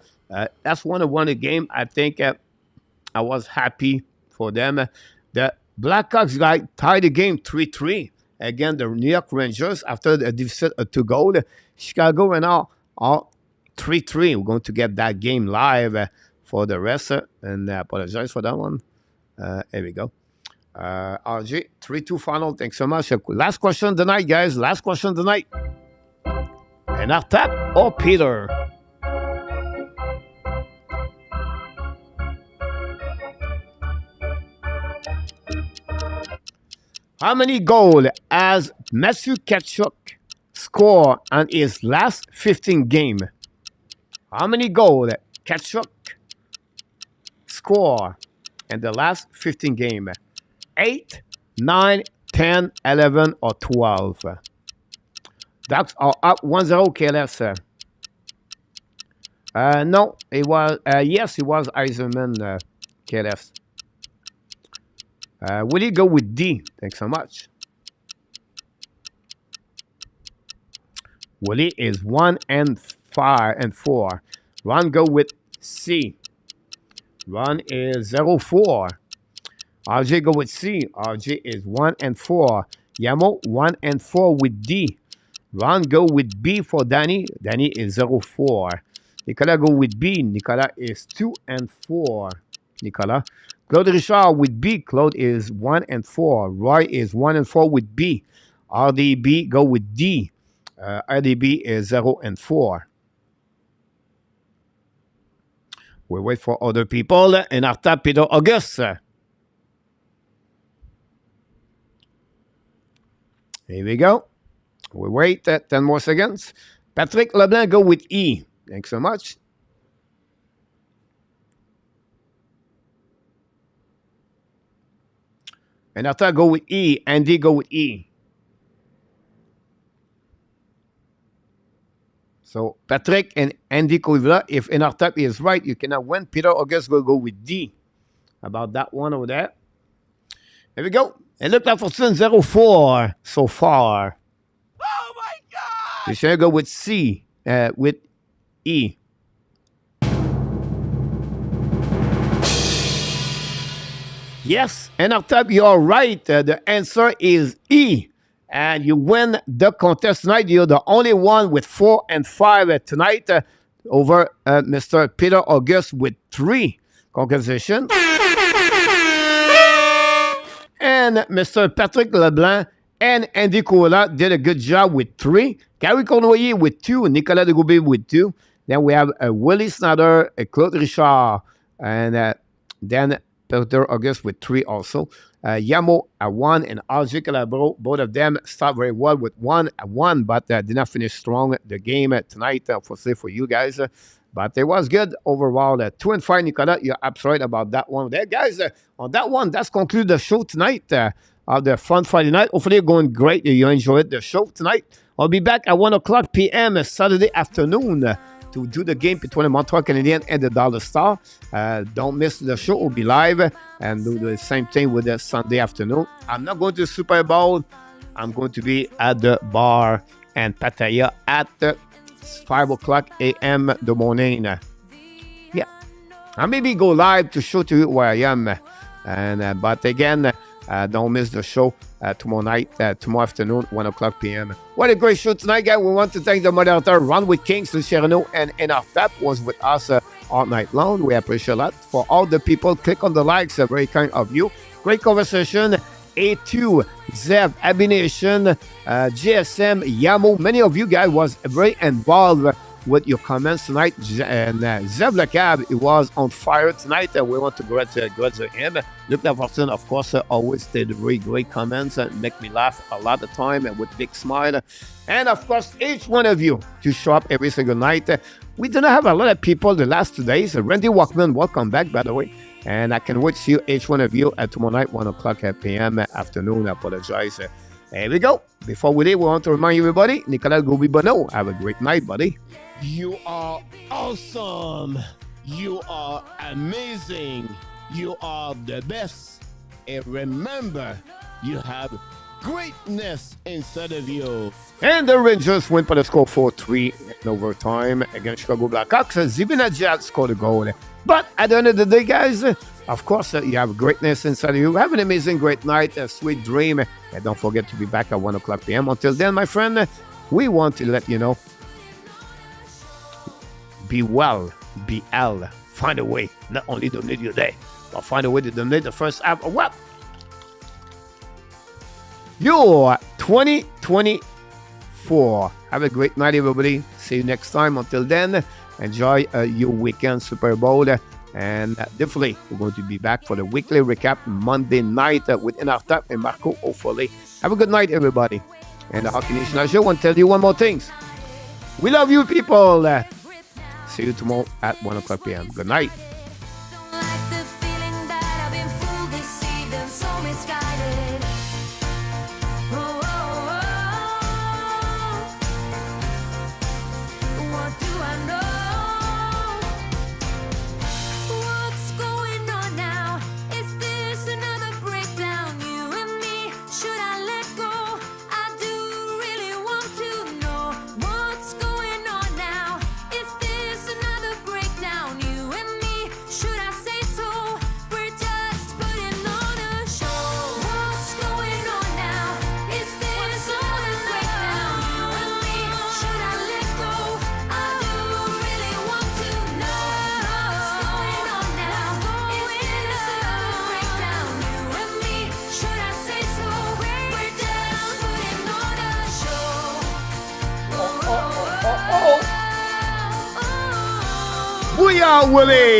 That's one of the game. I think I was happy for them. The Blackhawks guy tied the game 3-3 against the New York Rangers after the deficit of 2 goals. Chicago and all 3-3. We're going to get that game live for the rest. And I apologize for that one. Here we go. RJ, 3-2 final. Thanks so much. Last question tonight, guys. Last question tonight. And our tap or Peter? How many goals has Matthew Tkachuk scored on his last 15 games? How many goals Tkachuk scored in the last 15 games? 8, 9, 10, 11, or 12? Ducks are up 1-0 KLS. No, it was, yes, it was Eisenman KLS. Will he go with D? Thanks so much. Willie is 1 and 5 and 4. Ron go with C. Ron is 0-4. RJ go with C. RJ is 1 and 4. Yamo 1 and 4 with D. Ron go with B for Danny. Danny is 0-4. Nicolas go with B. Nicolas is 2 and 4. Nicolas. Claude Richard with B. Claude is 1 and 4. Roy is 1 and 4 with B. RDB go with D. RDB is 0 and 4. We wait for other people. And after Peter Auguste. Here we go. We wait 10 more seconds. Patrick Leblanc go with E. Thanks so much. And after go with E. Andy go with E. So Patrick and Andy Koivula, if Enartap is right, you cannot win. Peter August will go with D. About that one over there. Here we go. And look like for 0-4 so far. Oh my God! You should go with C, with E. Yes, Enartap, you're right. The answer is E. And you win the contest tonight. You're the only one with 4 and 5 tonight over Mr. Peter August with 3. Congratulations. And Mr. Patrick Leblanc and Andy Cola did a good job with 3. Gary Cournoyer with 2. Nicolas Degoubet with 2. Then we have Willie Snyder, Claude Richard, and then Peter August with 3 also. Yamo at 1 and RJ Calabro. Both of them start very well with 1-1, but did not finish strong the game tonight, for you guys. But it was good overall. 2-5, Nicolas. You're absolutely right about that one there, guys. On that one, that's conclude the show tonight of the Fun Friday night. Hopefully, you're going great. You enjoyed the show tonight. I'll be back at 1 o'clock p.m. Saturday afternoon to do the game between the Montreal Canadiens and the Dallas Star. Don't miss the show. We'll be live and do the same thing with the Sunday afternoon. I'm not going to the Super Bowl. I'm going to be at the bar and Pattaya at 5 o'clock a.m. the morning. Yeah. I maybe go live to show to you where I am. And but again, don't miss the show tomorrow night, tomorrow afternoon, 1 o'clock p.m. What a great show tonight, guys. We want to thank the moderator, Ron with Kings, Luciano, and Enartap was with us all night long. We appreciate a lot. For all the people, click on the likes. Very kind of you. Great conversation. A2, Zev, Habs Nation, GSM, Yamo. Many of you guys was very involved with your comments tonight. And Zev Lecab, it was on fire tonight. We want to grudge him. Luc Lafortune, of course, always did very great comments and make me laugh a lot of time with big smile. And of course, each one of you to show up every single night. We do not have a lot of people the last 2 days. Randy Walkman, welcome back, by the way. And I can wait to see you, each one of you, tomorrow night, 1 o'clock p.m. afternoon. I apologize. Here we go. Before we leave, we want to remind everybody, Nicolas Gobi-Bono, have a great night, buddy. You are awesome. You are amazing. You are the best. And remember, you have greatness inside of you. And the Rangers win by the score 4-3 in overtime against Chicago Blackhawks. Zibanejad scored a goal. But at the end of the day, guys, of course, you have greatness inside of you. Have an amazing, great night, a sweet dream. And don't forget to be back at 1 o'clock p.m. Until then, my friend, we want to let you know, be well, be L. Find a way, not only donate your day, but find a way to donate the first half of what? Your 2024. Have a great night, everybody. See you next time. Until then, enjoy your weekend Super Bowl. And definitely, we're going to be back for the weekly recap Monday night with Enartap and Marco, hopefully. Have a good night, everybody. And the Hockey Nation Show want to tell you one more thing. We love you, people. See you tomorrow at 1 o'clock p.m. Good night. Booyah, Willie!